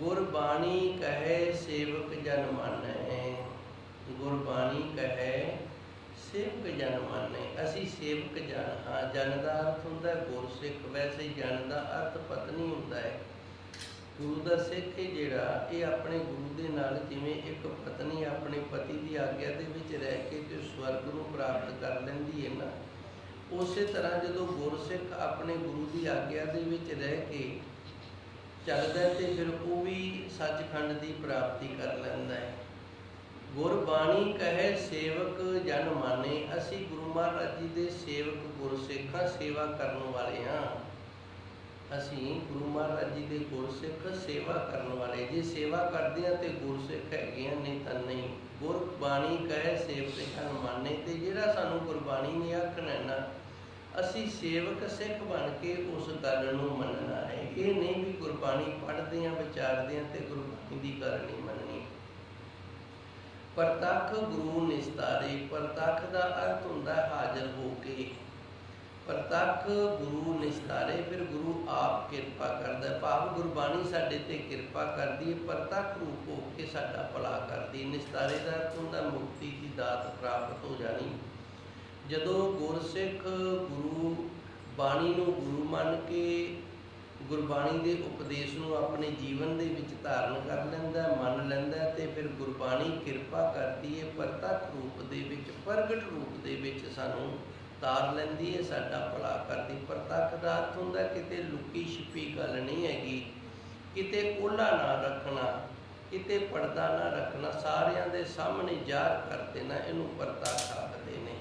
ਗੁਰਬਾਣੀ ਕਹੈ ਸੇਵਕ ਜਨ ਮਾਨੈ, ਗੁਰਬਾਣੀ ਕਹੈ ਸੇਵਕ ਜਨ ਮਾਨੈ। ਅਸੀਂ ਸੇਵਕ ਜਨ ਹਾਂ। ਜਨ ਦਾ ਅਰਥ ਹੁੰਦਾ ਹੈ ਗੁਰਸਿੱਖ, ਵੈਸੇ ਜਨ ਦਾ ਅਰਥ ਪਤਨੀ ਹੁੰਦਾ ਹੈ। ਗੁਰੂ ਦਾ ਸਿੱਖ ਹੈ ਜਿਹੜਾ, ਇਹ ਆਪਣੇ ਗੁਰੂ ਦੇ ਨਾਲ ਜਿਵੇਂ ਇੱਕ ਪਤਨੀ ਆਪਣੇ ਪਤੀ ਦੀ ਆਗਿਆ ਦੇ ਵਿੱਚ ਰਹਿ ਕੇ ਤੇ ਸਵਰਗ ਨੂੰ ਪ੍ਰਾਪਤ ਕਰ ਲੈਂਦੀ ਹੈ ਨਾ, ਉਸੇ ਤਰ੍ਹਾਂ ਜਦੋਂ ਗੁਰਸਿੱਖ ਆਪਣੇ ਗੁਰੂ ਦੀ ਆਗਿਆ ਦੇ ਵਿੱਚ ਰਹਿ ਕੇ ਚੱਲਦਾ ਤੇ ਫਿਰ ਉਹ ਵੀ ਸੱਚਖੰਡ ਦੀ ਪ੍ਰਾਪਤੀ ਕਰ ਲੈਂਦਾ ਹੈ। ਗੁਰਬਾਣੀ ਕਹੈ ਸੇਵਕ ਜਨ ਮਾਨੇ। ਅਸੀਂ ਗੁਰੂ ਮਹਾਰਾਜ ਜੀ ਦੇ ਸੇਵਕ ਗੁਰਸਿੱਖਾਂ, ਸੇਵਾ ਕਰਨ ਵਾਲੇ ਹਾਂ। ਅਸੀਂ ਗੁਰੂ ਮਹਾਰਾਜ ਜੀ ਦੇ ਗੁਰਸਿੱਖ, ਸੇਵਾ ਕਰਨ ਵਾਲੇ। ਜੇ ਸੇਵਾ ਕਰਦੇ ਹਾਂ ਤੇ ਗੁਰਸਿੱਖ ਹੈਗੇ ਆ, ਨਹੀਂ ਤਾਂ ਨਹੀਂ। ਗੁਰਬਾਣੀ ਕਹੈ ਸੇਵਕ ਜਨ ਮਾਨੇ। ਤੇ ਜਿਹੜਾ ਸਾਨੂੰ ਗੁਰਬਾਣੀ ਨੇ ਆਖਣਾ ਨਾ, ਅਸੀਂ ਸੇਵਕ ਸਿੱਖ ਬਣ ਕੇ ਉਸ ਗੱਲ ਨੂੰ ਮੰਨਣਾ ਹੈ। ਇਹ ਨਹੀਂ ਵੀ ਗੁਰਬਾਣੀ ਪੜ੍ਹਦੇ ਹਾਂ, ਵਿਚਾਰਦੇ ਹਾਂ ਤੇ ਗੁਰਬਾਣੀ ਦੀ ਗੱਲ ਨਹੀਂ ਮੰਨਣੀ। ਪ੍ਰਤੱਖ ਗੁਰੂ ਨਿਸਤਾਰੇ। ਪ੍ਰਤੱਖ ਦਾ ਅਰਥ ਹੁੰਦਾ ਹਾਜ਼ਰ ਹੋ ਕੇ। ਪ੍ਰਤੱਖ ਗੁਰੂ ਨਿਸਤਾਰੇ, ਫਿਰ ਗੁਰੂ ਆਪ ਕਿਰਪਾ ਕਰਦਾ, ਭਾਵ ਗੁਰਬਾਣੀ ਸਾਡੇ ਤੇ ਕਿਰਪਾ ਕਰਦੀ ਹੈ, ਪ੍ਰਤੱਖ ਰੂਪ ਹੋ ਕੇ ਸਾਡਾ ਭਲਾ ਕਰਦੀ। ਨਿਸਤਾਰੇ ਦਾ ਅਰਥ ਹੁੰਦਾ ਮੁਕਤੀ ਦੀ ਦਾਤ ਪ੍ਰਾਪਤ ਹੋ ਜਾਣੀ। ਜਦੋਂ ਗੁਰਸਿੱਖ ਗੁਰੂ ਬਾਣੀ ਨੂੰ ਗੁਰੂ ਮੰਨ ਕੇ ਗੁਰਬਾਣੀ ਦੇ ਉਪਦੇਸ਼ ਨੂੰ ਆਪਣੇ ਜੀਵਨ ਦੇ ਵਿੱਚ ਧਾਰਨ ਕਰ ਲੈਂਦਾ, ਮੰਨ ਲੈਂਦਾ, ਤੇ ਫਿਰ ਗੁਰਬਾਣੀ ਕਿਰਪਾ ਕਰਦੀ ਹੈ, ਪ੍ਰਤੱਖ ਰੂਪ ਦੇ ਵਿੱਚ, ਪ੍ਰਗਟ ਰੂਪ ਦੇ ਵਿੱਚ ਸਾਨੂੰ ਤਾਰ ਲੈਂਦੀ ਹੈ, ਸਾਡਾ ਭਲਾ ਕਰਦੀ। ਪ੍ਰਤੱਖ ਦਾ ਅਰਥ ਹੁੰਦਾ ਕਿਤੇ ਲੁਕੀ ਛਿਪੀ ਗੱਲ ਨਹੀਂ ਹੈਗੀ, ਕਿਤੇ ਓਹਲਾ ਨਾ ਰੱਖਣਾ, ਕਿਤੇ ਪਰਦਾ ਨਾ ਰੱਖਣਾ, ਸਾਰਿਆਂ ਦੇ ਸਾਹਮਣੇ ਜ਼ਾਹਰ ਕਰ ਦੇਣਾ, ਇਹਨੂੰ ਪ੍ਰਤੱਖ ਆਖਦੇ ਨੇ।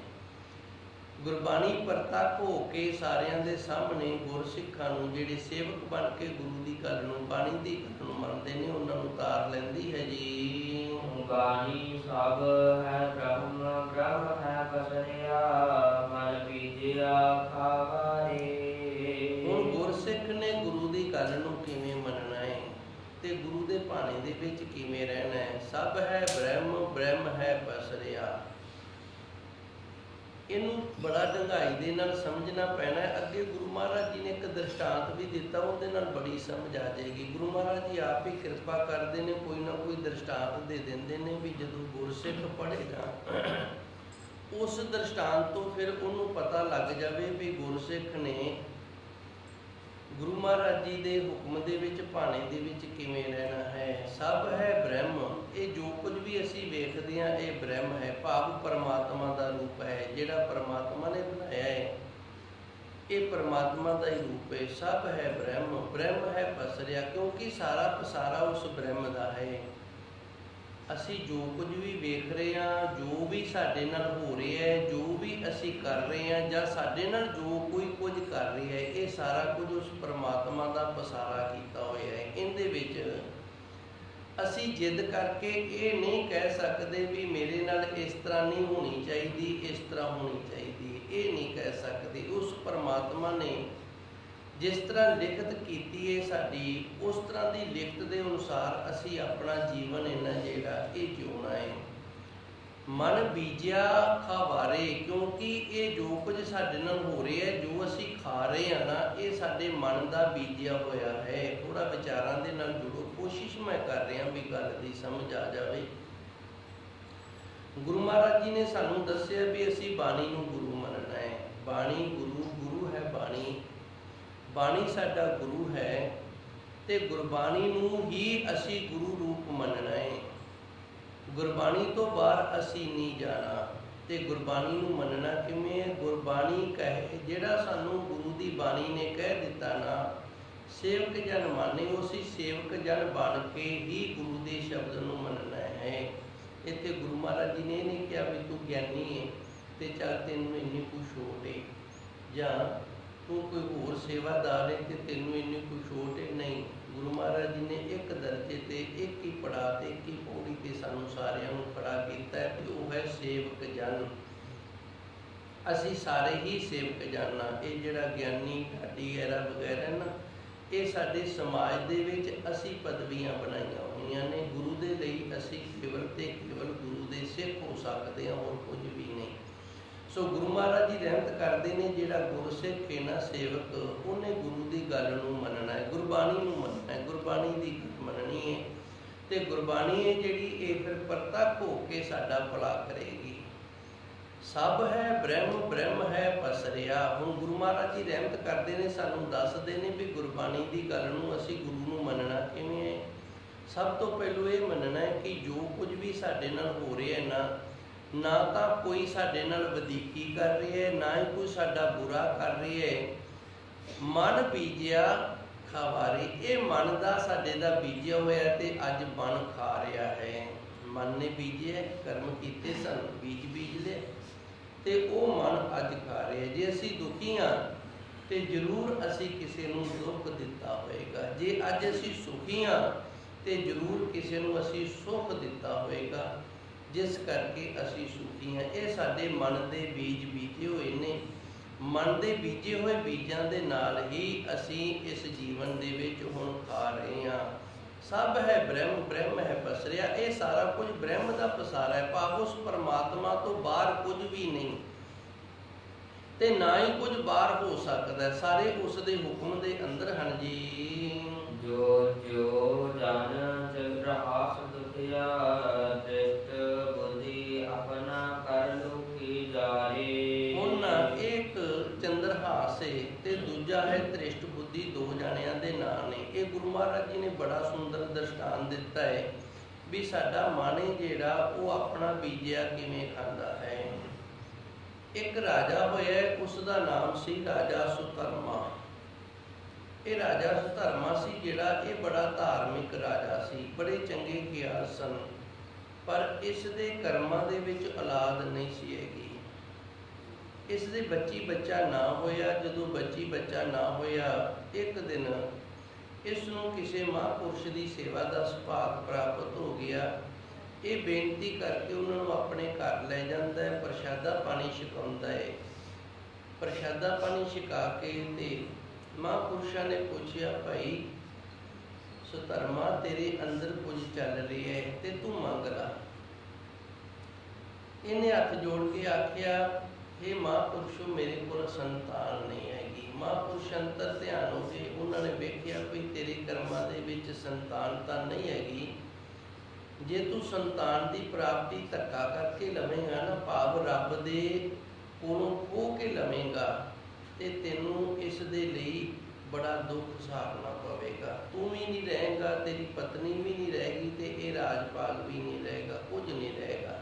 ਗੁਰਬਾਣੀ ਪ੍ਰਤੱਖ ਹੋ ਕੇ ਸਾਰਿਆਂ ਦੇ ਸਾਹਮਣੇ ਗੁਰਸਿੱਖਾਂ ਨੂੰ, ਜਿਹੜੇ ਸੇਵਕ ਬਣ ਕੇ ਗੁਰੂ ਦੀ ਗੱਲ ਨੂੰ, ਬਾਣੀ ਦੀ ਗੱਲ ਨੂੰ ਮੰਨਦੇ ਨੇ, ਉਹਨਾਂ ਨੂੰ ਤਾਰ ਲੈਂਦੀ ਹੈ ਜੀ। ਬਾਣੀ ਸਭ ਹੈ ਬ੍ਰਹਮ, ਬ੍ਰਹਮ ਹੈ ਬਸਰਿਆ, ਮਨ ਬੀਜਿਆ ਖਾਵਾਰੇ। ਹੁਣ ਗੁਰਸਿੱਖ ਨੇ ਗੁਰੂ ਦੀ ਗੱਲ ਨੂੰ ਕਿਵੇਂ ਮੰਨਣਾ ਹੈ ਤੇ ਗੁਰੂ ਦੇ ਭਾਣੇ ਦੇ ਵਿੱਚ ਕਿਵੇਂ ਰਹਿਣਾ ਹੈ? ਸਭ ਹੈ ਬ੍ਰਹਮ, ਬ੍ਰਹਮ ਹੈ ਬਸਰਿਆ। ਇਹਨੂੰ ਬੜਾ ਡੂੰਘਾਈ ਦੇ ਨਾਲ ਸਮਝਣਾ ਪੈਣਾ ਹੈ। ਅੱਗੇ ਗੁਰੂ ਮਹਾਰਾਜ ਜੀ ਨੇ ਇੱਕ ਦ੍ਰਿਸ਼ਟਾਂਤ ਵੀ ਦਿੱਤਾ, ਉਹਦੇ ਨਾਲ ਬੜੀ ਸਮਝ ਆ ਜਾਏਗੀ। ਗੁਰੂ ਮਹਾਰਾਜ ਜੀ ਆਪ ਹੀ ਕਿਰਪਾ ਕਰਦੇ ਨੇ, ਕੋਈ ਨਾ ਕੋਈ ਦ੍ਰਿਸ਼ਟਾਂਤ ਦੇ ਦਿੰਦੇ ਨੇ ਵੀ ਜਦੋਂ ਗੁਰਸਿੱਖ ਪੜ੍ਹੇਗਾ ਉਸ ਦ੍ਰਿਸ਼ਟਾਂਤ ਤੋਂ ਫਿਰ ਉਹਨੂੰ ਪਤਾ ਲੱਗ ਜਾਵੇ ਵੀ ਗੁਰਸਿੱਖ ਨੇ ਗੁਰੂ ਮਹਾਰਾਜ ਜੀ ਦੇ ਹੁਕਮ ਦੇ ਵਿੱਚ, ਭਾਣੇ ਦੇ ਵਿੱਚ ਕਿਵੇਂ ਰਹਿਣਾ ਹੈ। ਸਭ ਹੈ ਬ੍ਰਹਮ। ਇਹ ਜੋ ਕੁਝ ਵੀ ਅਸੀਂ ਵੇਖਦੇ ਹਾਂ ਇਹ ਬ੍ਰਹਮ ਹੈ, ਭਾਵ ਪਰਮਾਤਮਾ ਦਾ ਰੂਪ ਹੈ, ਜਿਹੜਾ ਪਰਮਾਤਮਾ ਨੇ ਬਣਾਇਆ ਹੈ, ਇਹ ਪਰਮਾਤਮਾ ਦਾ ਹੀ ਰੂਪ ਹੈ। ਸਭ ਹੈ ਬ੍ਰਹਮ, ਬ੍ਰਹਮ ਹੈ ਪਸਰਿਆ, ਕਿਉਂਕਿ ਸਾਰਾ ਪਸਾਰਾ ਉਸ ਬ੍ਰਹਮ ਦਾ ਹੈ। ਅਸੀਂ ਜੋ ਕੁਝ ਵੀ ਵੇਖ ਰਹੇ ਹਾਂ, ਜੋ ਵੀ ਸਾਡੇ ਨਾਲ ਹੋ ਰਿਹਾ ਹੈ, ਜੋ ਵੀ ਅਸੀਂ ਕਰ ਰਹੇ ਹਾਂ, ਜਾਂ ਸਾਡੇ ਨਾਲ ਜੋ ਕੋਈ ਕੁਝ ਕਰ ਰਿਹਾ ਹੈ, ਇਹ ਸਾਰਾ ਕੁਝ ਉਸ ਪਰਮਾਤਮਾ ਦਾ ਪਸਾਰਾ ਕੀਤਾ ਹੋਇਆ ਹੈ। ਇਹਦੇ ਵਿੱਚ ਅਸੀਂ ਜਿੱਦ ਕਰਕੇ ਇਹ ਨਹੀਂ ਕਹਿ ਸਕਦੇ ਵੀ ਮੇਰੇ ਨਾਲ ਇਸ ਤਰ੍ਹਾਂ ਨਹੀਂ ਹੋਣੀ ਚਾਹੀਦੀ, ਇਸ ਤਰ੍ਹਾਂ ਹੋਣੀ ਚਾਹੀਦੀ, ਇਹ ਨਹੀਂ ਕਹਿ ਸਕਦੇ। ਉਸ ਪਰਮਾਤਮਾ ਨੇ ਜਿਸ ਤਰ੍ਹਾਂ ਲਿਖਤ ਕੀਤੀ ਹੈ ਸਾਡੀ, ਉਸ ਤਰ੍ਹਾਂ ਦੀ ਲਿਖਤ ਦੇ ਅਨੁਸਾਰ ਅਸੀਂ ਆਪਣਾ ਜੀਵਨ ਇਹਨਾਂ ਜਿਹੜਾ ਇਹ ਜਿਉਣਾ ਹੈ। ਮਨ ਬੀਜਿਆ ਖਾਵਾਰੇ, ਕਿਉਂਕਿ ਇਹ ਜੋ ਕੁਝ ਸਾਡੇ ਨਾਲ ਹੋ ਰਿਹਾ ਹੈ, ਜੋ ਅਸੀਂ ਖਾ ਰਹੇ ਹਾਂ ਨਾ, ਇਹ ਸਾਡੇ ਮਨ ਦਾ ਬੀਜਿਆ ਹੋਇਆ ਹੈ। ਥੋੜਾ ਵਿਚਾਰਾਂ ਦੇ ਨਾਲ ਜੁੜੋ, ਕੋਸ਼ਿਸ਼ ਮੈਂ ਕਰ ਰਿਹਾ ਵੀ ਗੱਲ ਦੀ ਸਮਝ ਆ ਜਾਵੇ। ਗੁਰੂ ਮਹਾਰਾਜ ਜੀ ਨੇ ਸਾਨੂੰ ਦੱਸਿਆ ਵੀ ਅਸੀਂ ਬਾਣੀ ਨੂੰ ਗੁਰੂ ਮੰਨਣਾ ਹੈ। ਬਾਣੀ ਗੁਰੂ, ਗੁਰੂ ਹੈ ਬਾਣੀ। ਬਾਣੀ ਸਾਡਾ ਗੁਰੂ ਹੈ ਤੇ ਗੁਰਬਾਣੀ ਨੂੰ ਹੀ ਅਸੀਂ ਗੁਰੂ ਰੂਪ ਮੰਨਣਾ ਹੈ। ਗੁਰਬਾਣੀ ਤੋਂ ਬਾਹਰ ਅਸੀਂ ਨਹੀਂ ਜਾਣਾ। ਤੇ ਗੁਰਬਾਣੀ ਨੂੰ ਮੰਨਣਾ ਕਿਵੇਂ ਹੈ? ਗੁਰਬਾਣੀ ਕਹੇ, ਜਿਹੜਾ ਸਾਨੂੰ ਗੁਰੂ ਦੀ ਬਾਣੀ ਨੇ ਕਹਿ ਦਿੱਤਾ ਨਾ, ਸੇਵਕ ਜਨ ਮਾਨੇ, ਉਸੇ ਸੇਵਕ ਜਨ ਬਣ ਕੇ ਹੀ ਗੁਰੂ ਦੇ ਸ਼ਬਦ ਨੂੰ ਮੰਨਣਾ ਹੈ। ਇੱਥੇ ਗੁਰੂ ਮਹਾਰਾਜ ਜੀ ਨੇ ਇਹ ਨਹੀਂ ਕਿਹਾ ਵੀ ਤੂੰ ਗਿਆਨੀ ਹੈ ਤੇ ਚੱਲ ਤੈਨੂੰ ਇੰਨੀ ਕੁ ਛੋਟ ਹੈ, ਜਾਂ ਤੂੰ ਕੋਈ ਹੋਰ ਸੇਵਾਦਾਰ ਹੈ ਤੇ ਤੈਨੂੰ ਇੰਨੀ ਕੁ ਛੋਟ ਹੈ। ਨਹੀਂ, ਗੁਰੂ ਮਹਾਰਾਜ ਜੀ ਨੇ ਇੱਕ ਦਰਜੇ ਤੇ ਇੱਕ ਹੀ ਪੜਾਅ ਤੇ ਇੱਕ ਹੀ ਪੌੜੀ ਤੇ ਸਾਨੂੰ ਸਾਰਿਆਂ ਨੂੰ ਖੜਾ ਕੀਤਾ ਹੈ ਤੇ ਉਹ ਹੈ ਸੇਵਕ ਜਨ। ਅਸੀਂ ਸਾਰੇ ਹੀ ਸੇਵਕ ਜਨ ਹਾਂ। ਇਹ ਜਿਹੜਾ ਗਿਆਨੀ ਢਾਡੀ ਐਰਾ ਵਗੈਰਾ ਨਾ, ਇਹ ਸਾਡੇ ਸਮਾਜ ਦੇ ਵਿੱਚ ਅਸੀਂ ਪਦਵੀਆਂ ਬਣਾਈਆਂ ਹੋਈਆਂ ਨੇ। ਗੁਰੂ ਦੇ ਲਈ ਅਸੀਂ ਕੇਵਲ ਤੇ ਕੇਵਲ ਗੁਰੂ ਦੇ ਸਿੱਖ ਹੋ ਸਕਦੇ ਹਾਂ, ਹੋਰ ਕੁਝ ਵੀ ਨਹੀਂ। ਸੋ ਗੁਰੂ ਮਹਾਰਾਜ ਜੀ ਰਹਿਮਤ ਕਰਦੇ ਨੇ, ਜਿਹੜਾ ਗੁਰਸਿੱਖ ਹੈ ਨਾ, ਸੇਵਕ, ਉਹਨੇ ਗੁਰੂ ਦੀ ਗੱਲ ਨੂੰ ਮੰਨਣਾ ਹੈ, ਗੁਰਬਾਣੀ ਨੂੰ ਮੰਨਣਾ ਹੈ, ਗੁਰਬਾਣੀ ਦੀ ਮੰਨਣੀ ਹੈ। ਤੇ ਗੁਰਬਾਣੀ ਹੈ ਜਿਹੜੀ, ਇਹ ਫਿਰ ਪ੍ਰਤੱਖ ਹੋ ਕੇ ਸਾਡਾ ਭਲਾ ਕਰੇਗੀ। ਸਭ ਹੈ ਬ੍ਰਹਮ, ਬ੍ਰਹਮ ਹੈ ਪਸਰਿਆ। ਹੁਣ ਗੁਰੂ ਮਹਾਰਾਜ ਜੀ ਰਹਿਮਤ ਕਰਦੇ ਨੇ, ਸਾਨੂੰ ਦੱਸਦੇ ਨੇ ਵੀ ਗੁਰਬਾਣੀ ਦੀ ਗੱਲ ਨੂੰ ਅਸੀਂ ਗੁਰੂ ਨੂੰ ਮੰਨਣਾ ਕਿਵੇਂ ਹੈ। ਸਭ ਤੋਂ ਪਹਿਲੋਂ ਇਹ ਮੰਨਣਾ ਹੈ ਕਿ ਜੋ ਕੁਝ ਵੀ ਸਾਡੇ ਨਾਲ ਹੋ ਰਿਹਾ ਹੈ ਨਾ ਤਾਂ ਕੋਈ ਸਾਡੇ ਨਾਲ ਵਧੀਕੀ ਕਰ ਰਹੀ ਹੈ, ਨਾ ਹੀ ਕੋਈ ਸਾਡਾ ਬੁਰਾ ਕਰ ਰਹੀ ਹੈ। ਮਨ ਬੀਜਿਆ ਖਾਵਾਰੇ, ਇਹ ਮਨ ਦਾ ਸਾਡੇ ਦਾ ਬੀਜਿਆ ਹੋਇਆ ਤੇ ਅੱਜ ਮਨ ਖਾ ਰਿਹਾ ਹੈ। ਮਨ ਨੇ ਬੀਜਿਆ, ਕਰਮ ਕੀਤੇ ਸਨ, ਬੀਜ ਲਏ ਤੇ ਉਹ ਮਨ ਅੱਜ ਖਾ ਰਿਹਾ। ਜੇ ਅਸੀਂ ਦੁਖੀ ਹਾਂ ਤੇ ਜ਼ਰੂਰ ਅਸੀਂ ਕਿਸੇ ਨੂੰ ਦੁੱਖ ਦਿੱਤਾ ਹੋਏਗਾ। ਜੇ ਅੱਜ ਅਸੀਂ ਸੁਖੀ ਹਾਂ ਤੇ ਜ਼ਰੂਰ ਕਿਸੇ ਨੂੰ ਅਸੀਂ ਸੁੱਖ ਦਿੱਤਾ ਹੋਏਗਾ, ਜਿਸ ਕਰਕੇ ਅਸੀਂ ਸੁਖੀ ਹਾਂ। ਇਹ ਸਾਡੇ ਮਨ ਦੇ ਬੀਜ ਬੀਜੇ ਹੋਏ ਨੇ। ਮਨ ਦੇ ਬੀਜੇ ਹੋਏ ਬੀਜਾਂ ਦੇ ਨਾਲ ਹੀ ਅਸੀਂ ਇਸ ਜੀਵਨ ਦੇ ਵਿੱਚ ਹੁਣ ਖਾ ਰਹੇ ਹਾਂ। ਸਭ ਹੈ ਬ੍ਰਹਮ, ਬ੍ਰਹਮ ਹੈ ਪਸਰਿਆ। ਇਹ ਸਾਰਾ ਕੁਝ ਬ੍ਰਹਮ ਦਾ ਪਸਾਰਾ ਹੈ, ਭਾਵ ਉਸ ਪਰਮਾਤਮਾ ਤੋਂ ਬਾਹਰ ਕੁਝ ਵੀ ਨਹੀਂ ਤੇ ਨਾ ਹੀ ਕੁਝ ਬਾਹਰ ਹੋ ਸਕਦਾ। ਸਾਰੇ ਉਸ ਦੇ ਹੁਕਮ ਦੇ ਅੰਦਰ ਹਨ ਜੀ। ਜੋ ਜੋ ਜਨ ਚਲ ਰਹਾ ਦੁਖਿਆ, ਦ੍ਰਿਸ਼ਟ ਬੁੱਧੀ ਆਪਣਾ ਕਰ ਲੁਕੀ ਜਾਰੇ। ਹੁਣ ਇੱਕ ਚੰਦਰਹਾਸ ਹੈ ਤੇ ਦੂਜਾ ਹੈ ਦ੍ਰਿਸ਼ਟ ਬੁੱਧੀ, ਦੋ ਜਾਣਿਆਂ ਦੇ ਨਾਂ ਨੇ। ਇਹ ਗੁਰੂ ਮਹਾਰਾਜ ਜੀ ਨੇ ਬੜਾ ਸੁੰਦਰ ਦ੍ਰਿਸ਼ਟਾਂਤ ਦਿੱਤਾ ਹੈ ਵੀ ਸਾਡਾ ਮਨ ਹੈ ਜਿਹੜਾ, ਉਹ ਆਪਣਾ ਬੀਜਿਆ ਕਿਵੇਂ ਖਾਂਦਾ ਹੈ। ਇੱਕ ਰਾਜਾ ਹੋਇਆ, ਉਸ ਦਾ ਨਾਮ ਸੀ ਰਾਜਾ ਸੁਧਰਮਾ। ਇਹ ਰਾਜਾ ਸੁਧਰਮਾ ਸੀ ਜਿਹੜਾ, ਇਹ ਬੜਾ ਧਾਰਮਿਕ ਰਾਜਾ ਸੀ, ਬੜੇ ਚੰਗੇ ਖਿਆਲ ਸਨ, ਪਰ ਇਸ ਦੇ ਕਰਮਾਂ ਦੇ ਵਿੱਚ ਔਲਾਦ ਨਹੀਂ ਸੀ ਹੈਗੀ। ਇਸ ਦੇ ਬੱਚਾ ਨਾ ਹੋਇਆ। ਜਦੋਂ ਬੱਚਾ ਨਾ ਹੋਇਆ, ਇੱਕ ਦਿਨ ਇਸ ਨੂੰ ਕਿਸੇ ਮਹਾਂਪੁਰਸ਼ ਦੀ ਸੇਵਾ ਦਾ ਸੁਭਾਗ ਪ੍ਰਾਪਤ ਹੋ ਗਿਆ। ਇਹ ਬੇਨਤੀ ਕਰਕੇ ਉਹਨਾਂ ਨੂੰ ਆਪਣੇ ਘਰ ਲੈ ਜਾਂਦਾ ਹੈ, ਪ੍ਰਸ਼ਾਦਾ ਪਾਣੀ ਛਕਾਉਂਦਾ ਹੈ। ਪ੍ਰਸ਼ਾਦਾ ਪਾਣੀ ਛਕਾ ਕੇ ਤੇ ਮਹਾਂਪੁਰਸ਼ਾਂ ਨੇ ਪੁੱਛਿਆ, ਭਾਈ ਸੁਧਰਮਾ, ਤੇਰੇ ਅੰਦਰ ਕੁਝ ਚੱਲ ਰਿਹਾ ਹੈ ਤੇ ਤੂੰ ਮੰਗ ਲਾ। ਇਹਨੇ ਹੱਥ ਜੋੜ ਕੇ ਆਖਿਆ, हे ਮਹਾਂਪੁਰਸ਼ੋ, ਮੇਰੇ ਕੋਲ ਸੰਤਾਨ ਨਹੀਂ ਹੈਗੀ। ਮਹਾਂਪੁਰਸ਼ ਅੰਤਰ ਧਿਆਨ ਹੋ ਕੇ ਉਹਨਾਂ ਨੇ ਵੇਖਿਆ ਵੀ ਤੇਰੇ ਕਰਮਾਂ ਦੇ ਵਿੱਚ ਸੰਤਾਨ ਤਾਂ ਨਹੀਂ ਹੈਗੀ। ਜੇ ਤੂੰ ਸੰਤਾਨ ਦੀ ਪ੍ਰਾਪਤੀ ਧੱਕਾ ਕਰਕੇ ਲਵੇਂਗਾ ਨਾ, ਭਾਵ ਰੱਬ ਦੇ ਕੋਲੋਂ ਖੋਹ ਕੇ ਲਵੇਂਗਾ, ਤੇ ਤੈਨੂੰ ਇਸ ਦੇ ਲਈ ਬੜਾ ਦੁੱਖ ਸਹਾਰਨਾ ਪਵੇਗਾ। ਤੂੰ ਵੀ ਨਹੀਂ ਰਹੇਗਾ, ਤੇਰੀ ਪਤਨੀ ਵੀ ਨਹੀਂ ਰਹੇਗੀ ਤੇ ਇਹ ਰਾਜਪਾਲ ਵੀ ਨਹੀਂ ਰਹੇਗਾ, ਕੁਝ ਨਹੀਂ ਰਹੇਗਾ।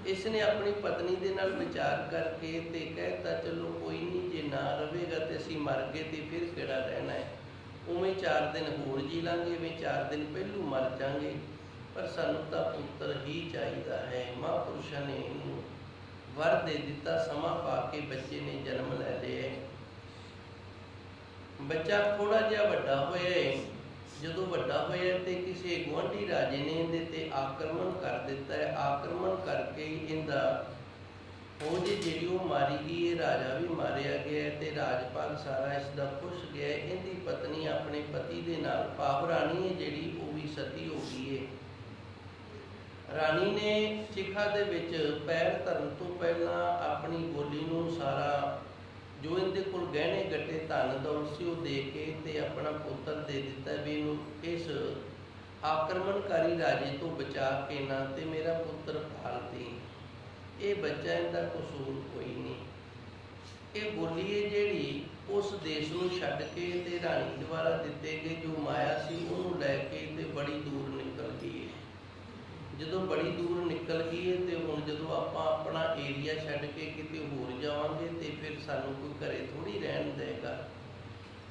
ਇਸ ਨੇ ਆਪਣੀ ਪਤਨੀ ਦੇ ਨਾਲ ਵਿਚਾਰ ਕਰਕੇ ਤੇ ਕਹਿਤਾ, ਚਲੋ ਕੋਈ ਨਹੀਂ, ਜੇ ਨਾ ਰਹੇਗਾ ਤੇ ਅਸੀਂ ਮਰ ਗਏ ਤੇ ਫਿਰ ਕਿਹੜਾ ਰਹਿਣਾ ਹੈ। ਉਵੇਂ 4 ਦਿਨ ਹੋਰ ਜੀ ਲਾਂਗੇ, ਉਵੇਂ 4 ਦਿਨ ਪਹਿਲੂ ਮਰ ਜਾਵਾਂਗੇ, ਪਰ ਸਾਨੂੰ ਤਾਂ ਪੁੱਤਰ ਹੀ ਚਾਹੀਦਾ ਹੈ। ਮਹਾਂਪੁਰਸ਼ਾਂ ਨੇ ਇਹਨੂੰ ਵਰ ਦੇ ਦਿੱਤਾ। ਸਮਾਂ ਪਾ ਕੇ ਬੱਚੇ ਨੇ ਜਨਮ ਲੈ ਲਿਆ। ਬੱਚਾ ਥੋੜਾ ਜਿਹਾ ਵੱਡਾ ਹੋਇਆ। ਜਦੋਂ ਵੱਡਾ ਹੋਇਆ ਤੇ ਕਿਸੇ ਗੁਆਂਢੀ ਰਾਜੇ ਨੇ ਇਹਦੇ ਤੇ ਆਕਰਮਣ ਕਰ ਦਿੱਤਾ ਹੈ। ਆਕਰਮਣ ਕਰਕੇ ਇਹਦਾ ਫੌਜ ਜਿਹੜੀ ਉਹ ਮਾਰੀ ਗਈ, ਇਹ ਰਾਜਾ ਵੀ ਮਾਰਿਆ ਗਿਆ ਤੇ ਰਾਜਪਾਲ ਸਾਰਾ ਇਸ ਦਾ ਖੁਸ਼ ਗਿਆ। ਇਹਦੀ ਪਤਨੀ ਆਪਣੇ ਪਤੀ ਦੇ ਨਾਲ, ਭਾਵ ਰਾਣੀ ਹੈ ਜਿਹੜੀ, ਉਹ ਵੀ ਸਤੀ ਹੋ ਗਈ ਹੈ। ਰਾਣੀ ਨੇ ਸਿੱਖਾਂ ਦੇ ਵਿੱਚ ਪੈਰ ਧਰਨ ਤੋਂ ਪਹਿਲਾਂ ਆਪਣੀ ਬੋਲੀ ਨੂੰ ਸਾਰਾ ਜੋ ਇਹਦੇ ਕੋਲ ਗਹਿਣੇ ਗੱਟੇ ਧਨ ਦੌਲਤ ਸੀ ਉਹ ਦੇ ਕੇ ਤੇ ਆਪਣਾ ਪੁੱਤਰ ਦੇ ਦਿੱਤਾ ਵੀ ਇਹਨੂੰ ਇਸ ਆਕਰਮਣਕਾਰੀ ਰਾਜੇ ਤੋਂ ਬਚਾ ਕੇ ਨਾ ਤੇ ਮੇਰਾ ਪੁੱਤਰ ਪਾਲ ਦੇ। ਇਹ ਬੱਚਾ, ਇਹਦਾ ਕਸੂਰ ਕੋਈ ਨਹੀਂ। ਇਹ ਬੋਲੀ ਹੈ ਜਿਹੜੀ ਉਸ ਦੇਸ਼ ਨੂੰ ਛੱਡ ਕੇ ਤੇ ਰਾਣੀ ਦੁਆਰਾ ਦਿੱਤੇ ਗਏ ਜੋ ਮਾਇਆ ਸੀ ਉਹਨੂੰ ਲੈ ਕੇ ਤੇ ਬੜੀ ਦੂਰ ਨਿਕਲ ਗਈ ਹੈ। ਜਦੋਂ ਬੜੀ ਦੂਰ ਨਿਕਲ ਗਈ ਹੈ ਤੇ ਹੁਣ ਜਦੋਂ ਆਪਾਂ ਆਪਣਾ ਏਰੀਆ ਛੱਡ ਕੇ ਕਿਤੇ ਹੋਰ ਜਾਵਾਂਗੇ ਤੇ ਫਿਰ ਸਾਨੂੰ ਕੋਈ ਘਰੇ ਥੋੜ੍ਹੀ ਰਹਿਣ ਦੇਗਾ।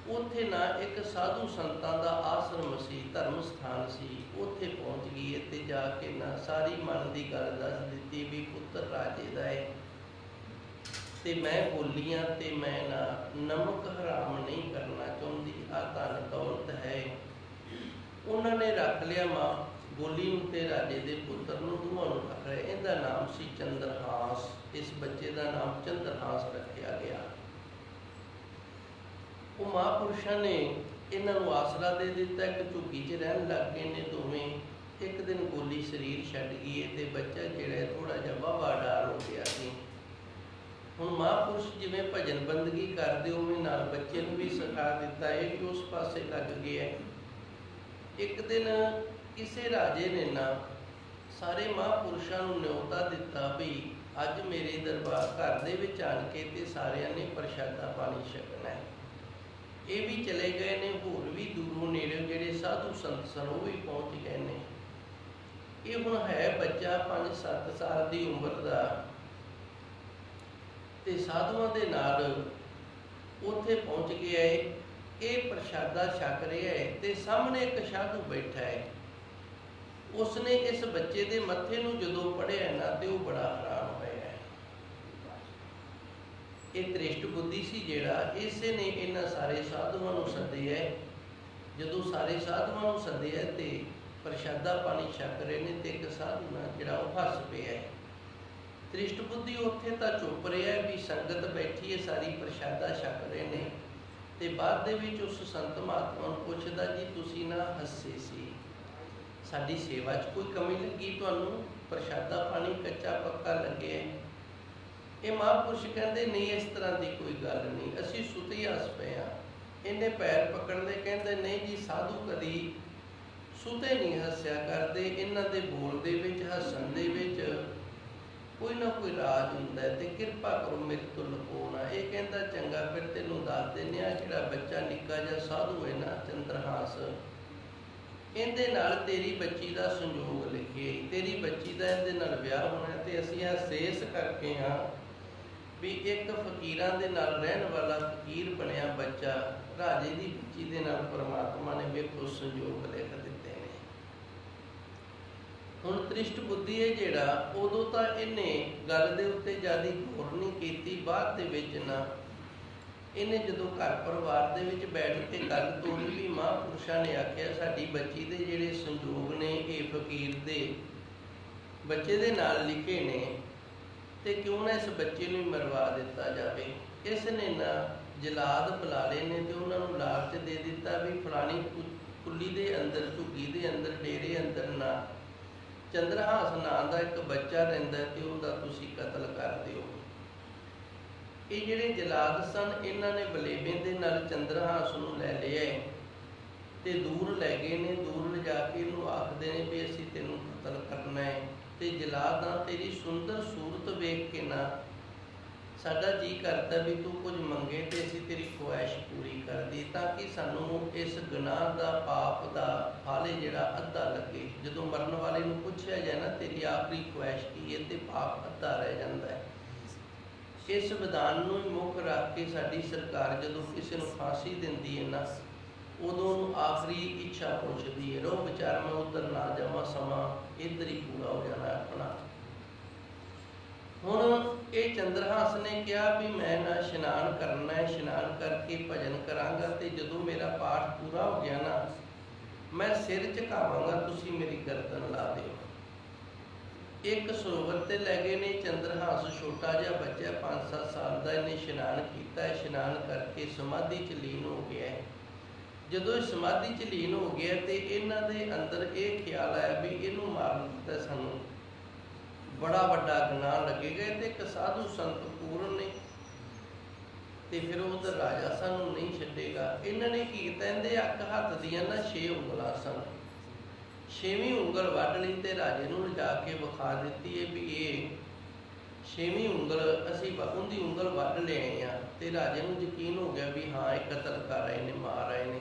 ਉੱਥੇ ਨਾ ਇੱਕ ਸਾਧੂ ਸੰਤਾਂ ਦਾ ਆਸ਼ਰਮ ਸੀ, ਧਰਮ ਸਥਾਨ ਸੀ, ਉੱਥੇ ਪਹੁੰਚ ਗਈ ਹੈ ਤੇ ਜਾ ਕੇ ਨਾ ਸਾਰੀ ਮਨ ਦੀ ਗੱਲ ਦੱਸ ਦਿੱਤੀ ਵੀ ਪੁੱਤਰ ਰਾਜੇ ਦਾ ਹੈ ਤੇ ਮੈਂ ਬੋਲੀਆਂ ਤੇ ਮੈਂ ਨਾ ਨਮਕ ਹਰਾਮ ਨਹੀਂ ਕਰਨਾ ਚਾਹੁੰਦੀ, ਆ ਧਨ ਦੌਲਤ ਹੈ। ਉਹਨਾਂ ਨੇ ਰੱਖ ਲਿਆ ਮਾਂ ਬੋਲੀ ਨੂੰ ਤੇ ਰਾਜੇ ਦੇ ਪੁੱਤਰ ਨੂੰ, ਦੋਵਾਂ ਨੂੰ ਰੱਖ ਲਿਆ। ਇਹਦਾ ਨਾਮ ਸੀ ਚੰਦਰਹਾਸ। ਇਸ ਬੱਚੇ ਦਾ ਨਾਮ ਚੰਦਰਹਾਸ ਰੱਖਿਆ ਗਿਆ। ਉਹ ਮਹਾਂਪੁਰਸ਼ਾਂ ਨੇ ਇਹਨਾਂ ਨੂੰ ਆਸਰਾ ਦੇ ਦਿੱਤਾ। ਇੱਕ ਝੁੱਗੀ 'ਚ ਰਹਿਣ ਲੱਗ ਗਏ ਨੇ ਦੋਵੇਂ। ਇੱਕ ਦਿਨ ਬੋਲੀ ਸਰੀਰ ਛੱਡ ਗਈ ਤੇ ਬੱਚਾ ਜਿਹੜਾ ਥੋੜ੍ਹਾ ਜਿਹਾ ਵਾਹਵਾ ਡਾਰ ਹੋ ਗਿਆ ਸੀ। ਹੁਣ ਮਹਾਂਪੁਰਸ਼ ਜਿਵੇਂ ਭਜਨ ਬੰਦਗੀ ਕਰਦੇ ਉਵੇਂ ਨਾਲ ਬੱਚੇ ਨੂੰ ਵੀ ਸਿਖਾ ਦਿੱਤਾ ਹੈ ਕਿ ਉਸ ਪਾਸੇ ਲੱਗ ਗਿਆ। ਇੱਕ ਦਿਨ ਕਿਸੇ ਰਾਜੇ ਨੇ ਨਾ ਸਾਰੇ ਮਹਾਂਪੁਰਸ਼ਾਂ ਨੂੰ ਨਿਉਤਾ ਦਿੱਤਾ ਵੀ ਅੱਜ ਮੇਰੇ ਦਰਬਾਰ ਘਰ ਦੇ ਵਿੱਚ ਆਣ ਕੇ ਤੇ ਸਾਰਿਆਂ ਨੇ ਪ੍ਰਸ਼ਾਦਾ ਪਾਣੀ ਛਕਣਾ ਹੈ। ਇਹ ਵੀ ਚਲੇ ਗਏ ਨੇ, ਹੋਰ ਵੀ ਦੂਰੋਂ ਨੇੜੇ ਜਿਹੜੇ ਸਾਧੂ ਸੰਤ ਸਨ ਉਹ ਵੀ ਪਹੁੰਚ ਗਏ ਨੇ। ਇਹ ਹੁਣ ਹੈ ਬੱਚਾ 5-7 ਸਾਲ ਦੀ ਉਮਰ ਦਾ ਤੇ ਸਾਧੂਆਂ ਦੇ ਨਾਲ ਉੱਥੇ ਪਹੁੰਚ ਗਿਆ ਹੈ। ਇਹ ਪ੍ਰਸ਼ਾਦਾ ਛਕ ਰਿਹਾ ਹੈ ਤੇ ਸਾਹਮਣੇ ਇੱਕ ਸਾਧੂ ਬੈਠਾ ਹੈ। ਉਸਨੇ ਇਸ ਬੱਚੇ ਦੇ ਮੱਥੇ ਨੂੰ ਜਦੋਂ ਪੜ੍ਹਿਆ ਨਾ ਤੇ ਉਹ ਬੜਾ ਹੈਰਾਨ ਹੋਇਆ। ਇਹ ਤ੍ਰਿਸ਼ਟ ਬੁੱਧੀ ਸੀ ਜਿਹੜਾ, ਇਸੇ ਨੇ ਇਹਨਾਂ ਸਾਰੇ ਸਾਧੂਆਂ ਨੂੰ ਸੱਦਿਆ। ਜਦੋਂ ਸਾਰੇ ਸਾਧੂਆਂ ਨੂੰ ਸੱਦਿਆ ਤੇ ਪ੍ਰਸ਼ਾਦਾ ਪਾਣੀ ਛਕ ਰਹੇ ਨੇ ਤੇ ਇੱਕ ਸਾਧੂ ਨਾ ਜਿਹੜਾ ਉਹ ਹੱਸ ਪਿਆ ਹੈ। ਤ੍ਰਿਸ਼ਟ ਬੁੱਧੀ ਉੱਥੇ ਤਾਂ ਚੁੱਪ ਰਿਹਾ ਵੀ ਸੰਗਤ ਬੈਠੀ ਹੈ ਸਾਰੀ ਪ੍ਰਸ਼ਾਦਾ ਛਕ ਰਹੇ ਨੇ ਤੇ ਬਾਅਦ ਦੇ ਵਿੱਚ ਉਸ ਸੰਤ ਮਹਾਤਮਾ ਨੂੰ ਪੁੱਛਦਾ ਜੀ ਤੁਸੀਂ ਨਾ ਹੱਸੇ ਸੀ, ਸਾਡੀ ਸੇਵਾ 'ਚ ਕੋਈ ਕਮੀ ਲੱਗੀ ਤੁਹਾਨੂੰ? ਪ੍ਰਸ਼ਾਦਾ ਪਾਣੀ ਕੱਚਾ ਪੱਕਾ ਲੱਗਿਆ? ਇਹ ਮਹਾਂਪੁਰਸ਼ ਕਹਿੰਦੇ ਨਹੀਂ, ਇਸ ਤਰ੍ਹਾਂ ਦੀ ਕੋਈ ਗੱਲ ਨਹੀਂ, ਅਸੀਂ ਸੁੱਤੇ ਹੱਸ ਪਏ ਹਾਂ। ਇਹਨੇ ਪੈਰ ਪਕੜ ਲਏ, ਕਹਿੰਦੇ ਨਹੀਂ ਜੀ ਸਾਧੂ ਕਦੀ ਸੁੱਤੇ ਨਹੀਂ ਹੱਸਿਆ ਕਰਦੇ, ਇਹਨਾਂ ਦੇ ਬੋਲ ਦੇ ਵਿੱਚ ਹੱਸਣ ਦੇ ਵਿੱਚ ਕੋਈ ਨਾ ਕੋਈ ਰਾਜ ਹੁੰਦਾ ਹੈ ਤੇ ਕਿਰਪਾ ਕਰੋ ਮੇਰੇ ਤੋਂ ਲੁਕੋ ਨਾ। ਇਹ ਕਹਿੰਦਾ ਚੰਗਾ ਫਿਰ ਤੈਨੂੰ ਦੱਸ ਦਿੰਦੇ ਹਾਂ, ਜਿਹੜਾ ਬੱਚਾ ਨਿੱਕਾ ਜਿਹਾ ਸਾਧੂ ਹੈ ਨਾ ਚੰਦਰਹਾਸ, ਇਹਦੇ ਨਾਲ ਤੇਰੀ ਬੱਚੀ ਦਾ ਸੰਜੋਗ ਲਿਖਿਆ, ਤੇਰੀ ਬੱਚੀ ਦਾ ਇਹਦੇ ਨਾਲ ਵਿਆਹ ਹੋਣਾ ਤੇ ਅਸੀਂ ਇਹ ਸੇਸ ਕਰਕੇ ਹਾਂ ਵੀ ਇੱਕ ਫਕੀਰਾਂ ਦੇ ਨਾਲ ਰਹਿਣ ਵਾਲਾ ਫਕੀਰ ਬਣਿਆ ਬੱਚਾ ਰਾਜੇ ਦੀ ਬੱਚੀ ਦੇ ਨਾਲ ਪਰਮਾਤਮਾ ਨੇ ਵੇਖੋ ਸੰਜੋਗ ਲਿਖ ਦਿੱਤੇ ਨੇ। ਹੁਣ ਤ੍ਰਿਸ਼ਟ ਬੁੱਧੀ ਹੈ ਜਿਹੜਾ, ਉਦੋਂ ਤਾਂ ਇਹਨੇ ਗੱਲ ਦੇ ਉੱਤੇ ਜ਼ਿਆਦਾ ਗੌਰ ਨਹੀਂ ਕੀਤੀ। ਬਾਅਦ ਦੇ ਵਿੱਚ ਨਾ ਇਹਨੇ ਜਦੋਂ ਘਰ ਪਰਿਵਾਰ ਦੇ ਵਿੱਚ ਬੈਠ ਕੇ ਗੱਲ ਤੋਰੀ ਵੀ ਮਹਾਂਪੁਰਸ਼ਾਂ ਨੇ ਆਖਿਆ ਸਾਡੀ ਬੱਚੀ ਦੇ ਜਿਹੜੇ ਸੰਜੋਗ ਨੇ ਇਹ ਫਕੀਰ ਦੇ ਬੱਚੇ ਦੇ ਨਾਲ ਲਿਖੇ ਨੇ ਤੇ ਕਿਉਂ ਨਾ ਇਸ ਬੱਚੇ ਨੂੰ ਮਰਵਾ ਦਿੱਤਾ ਜਾਵੇ। ਇਸ ਨੇ ਨਾ ਜਲਾਦ ਬੁਲਾ ਲਏ ਨੇ ਤੇ ਉਹਨਾਂ ਨੂੰ ਲਾਲਚ ਦੇ ਦਿੱਤਾ ਵੀ ਫਲਾਣੀ ਕੁੱਲੀ ਦੇ ਅੰਦਰ, ਝੁੱਗੀ ਦੇ ਅੰਦਰ, ਡੇਰੇ ਅੰਦਰ ਨਾ ਚੰਦਰਹਾਸ ਨਾਂ ਦਾ ਇੱਕ ਬੱਚਾ ਰਹਿੰਦਾ ਤੇ ਉਹਦਾ ਤੁਸੀਂ ਕਤਲ ਕਰ ਦਿਓ। ਇਹ ਜਿਹੜੇ ਜਲਾਦ ਸਨ ਇਹਨਾਂ ਨੇ ਬਲੇਵੇਂ ਦੇ ਨਾਲ ਚੰਦਰਹਾਸ ਨੂੰ ਲੈ ਲਿਆ ਤੇ ਦੂਰ ਲੈ ਗਏ ਨੇ। ਦੂਰ ਲਿਜਾ ਕੇ ਇਹਨੂੰ ਆਖਦੇ ਨੇ ਵੀ ਅਸੀਂ ਤੈਨੂੰ ਕਤਲ ਕਰਨਾ ਹੈ ਤੇ ਜਲਾਦਾਂ ਤੇਰੀ ਸੁੰਦਰ ਸੂਰਤ ਵੇਖ ਕੇ ਨਾ ਸਾਡਾ ਜੀ ਕਰਦਾ ਵੀ ਤੂੰ ਕੁਝ ਮੰਗੇ ਤੇ ਅਸੀਂ ਤੇਰੀ ਖੁਆਇਸ਼ ਪੂਰੀ ਕਰ ਦੀ, ਤਾਂ ਕਿ ਸਾਨੂੰ ਇਸ ਗੁਨਾਹ ਦਾ ਪਾਪ ਦਾ ਫਲ ਜਿਹੜਾ ਅੱਧਾ ਲੱਗੇ। ਜਦੋਂ ਮਰਨ ਵਾਲੇ ਨੂੰ ਪੁੱਛਿਆ ਜਾਏ ਨਾ ਤੇਰੀ ਆਖਰੀ ਖੁਆਇਸ਼ ਕੀ ਹੈ ਤੇ ਪਾਪ ਅੱਧਾ ਰਹਿ ਜਾਂਦਾ ਹੈ। ਇਸ ਵਿਧਾਨ ਨੂੰ ਹੀ ਮੁੱਖ ਰੱਖ ਕੇ ਸਾਡੀ ਸਰਕਾਰ ਜਦੋਂ ਕਿਸੇ ਨੂੰ ਫਾਂਸੀ ਦਿੰਦੀ ਹੈ ਨਾ ਉਦੋਂ ਉਹਨੂੰ ਆਖਰੀ ਇੱਛਾ ਪੁੱਛਦੀ ਹੈ, ਰੋ ਵਿਚਾਰ ਮੈਂ ਉੱਧਰ ਨਾ ਜਾਵਾਂ, ਸਮਾਂ ਇੱਧਰ ਹੀ ਪੂਰਾ ਹੋ ਜਾਣਾ ਆਪਣਾ। ਹੁਣ ਇਹ ਚੰਦਰਹਾਸ ਨੇ ਕਿਹਾ ਵੀ ਮੈਂ ਨਾ ਇਸ਼ਨਾਨ ਕਰਨਾ ਹੈ, ਇਸ਼ਨਾਨ ਕਰਕੇ ਭਜਨ ਕਰਾਂਗਾ ਤੇ ਜਦੋਂ ਮੇਰਾ ਪਾਠ ਪੂਰਾ ਹੋ ਗਿਆ ਨਾ ਮੈਂ ਸਿਰ ਝੁਕਾਵਾਂਗਾ, ਤੁਸੀਂ ਮੇਰੀ ਗਰਦਨ ਲਾ ਦਿਓ। ਇੱਕ ਸਰੋਵਰ ਤੇ ਲੈ ਗਏ ਨੇ। ਚੰਦਰਹਾਸ ਛੋਟਾ ਜਿਹਾ ਬੱਚਾ 5-7 ਸਾਲ ਦਾ, ਇਹਨੇ ਇਸ਼ਨਾਨ ਕੀਤਾ। ਇਸ਼ਨਾਨ ਕਰਕੇ ਸਮਾਧੀ 'ਚ ਲੀਨ ਹੋ ਗਿਆ। ਜਦੋਂ ਇਹ ਸਮਾਧੀ 'ਚ ਲੀਨ ਹੋ ਗਿਆ ਤੇ ਇਹਨਾਂ ਦੇ ਅੰਦਰ ਇਹ ਖਿਆਲ ਆਇਆ ਵੀ ਇਹਨੂੰ ਮਾਰਨ ਤਾਂ ਸਾਨੂੰ ਬੜਾ ਵੱਡਾ ਗੁਨਾਹ ਲੱਗੇਗਾ ਤੇ ਇੱਕ ਸਾਧੂ ਸੰਤ ਪੂਰਨ ਨੇ ਤੇ ਫਿਰ ਉਹਦਾ ਰਾਜਾ ਸਾਨੂੰ ਨਹੀਂ ਛੱਡੇਗਾ। ਇਹਨਾਂ ਨੇ ਕੀ ਕੀਤਾ, ਇਹਦੇ ਅੱਖ ਹੱਥ ਦੀਆਂ ਨਾ 6 ਉਂਗਲਾਂ ਸਨ। 6ਵੀਂ ਉਂਗਲ ਵੱਢ ਲਈ ਤੇ ਰਾਜੇ ਨੂੰ ਲਿਜਾ ਕੇ ਵਿਖਾ ਦਿੱਤੀ ਹੈ ਵੀ ਇਹ 6ਵੀਂ ਉਂਗਲ ਅਸੀਂ ਉਹਦੀ ਉਂਗਲ ਵੱਢ ਲਿਆਏ ਹਾਂ। ਤੇ ਰਾਜੇ ਨੂੰ ਯਕੀਨ ਹੋ ਗਿਆ ਵੀ ਹਾਂ ਇਹ ਕਤਲ ਕਰ ਰਹੇ ਨੇ, ਮਾਰ ਰਹੇ ਨੇ।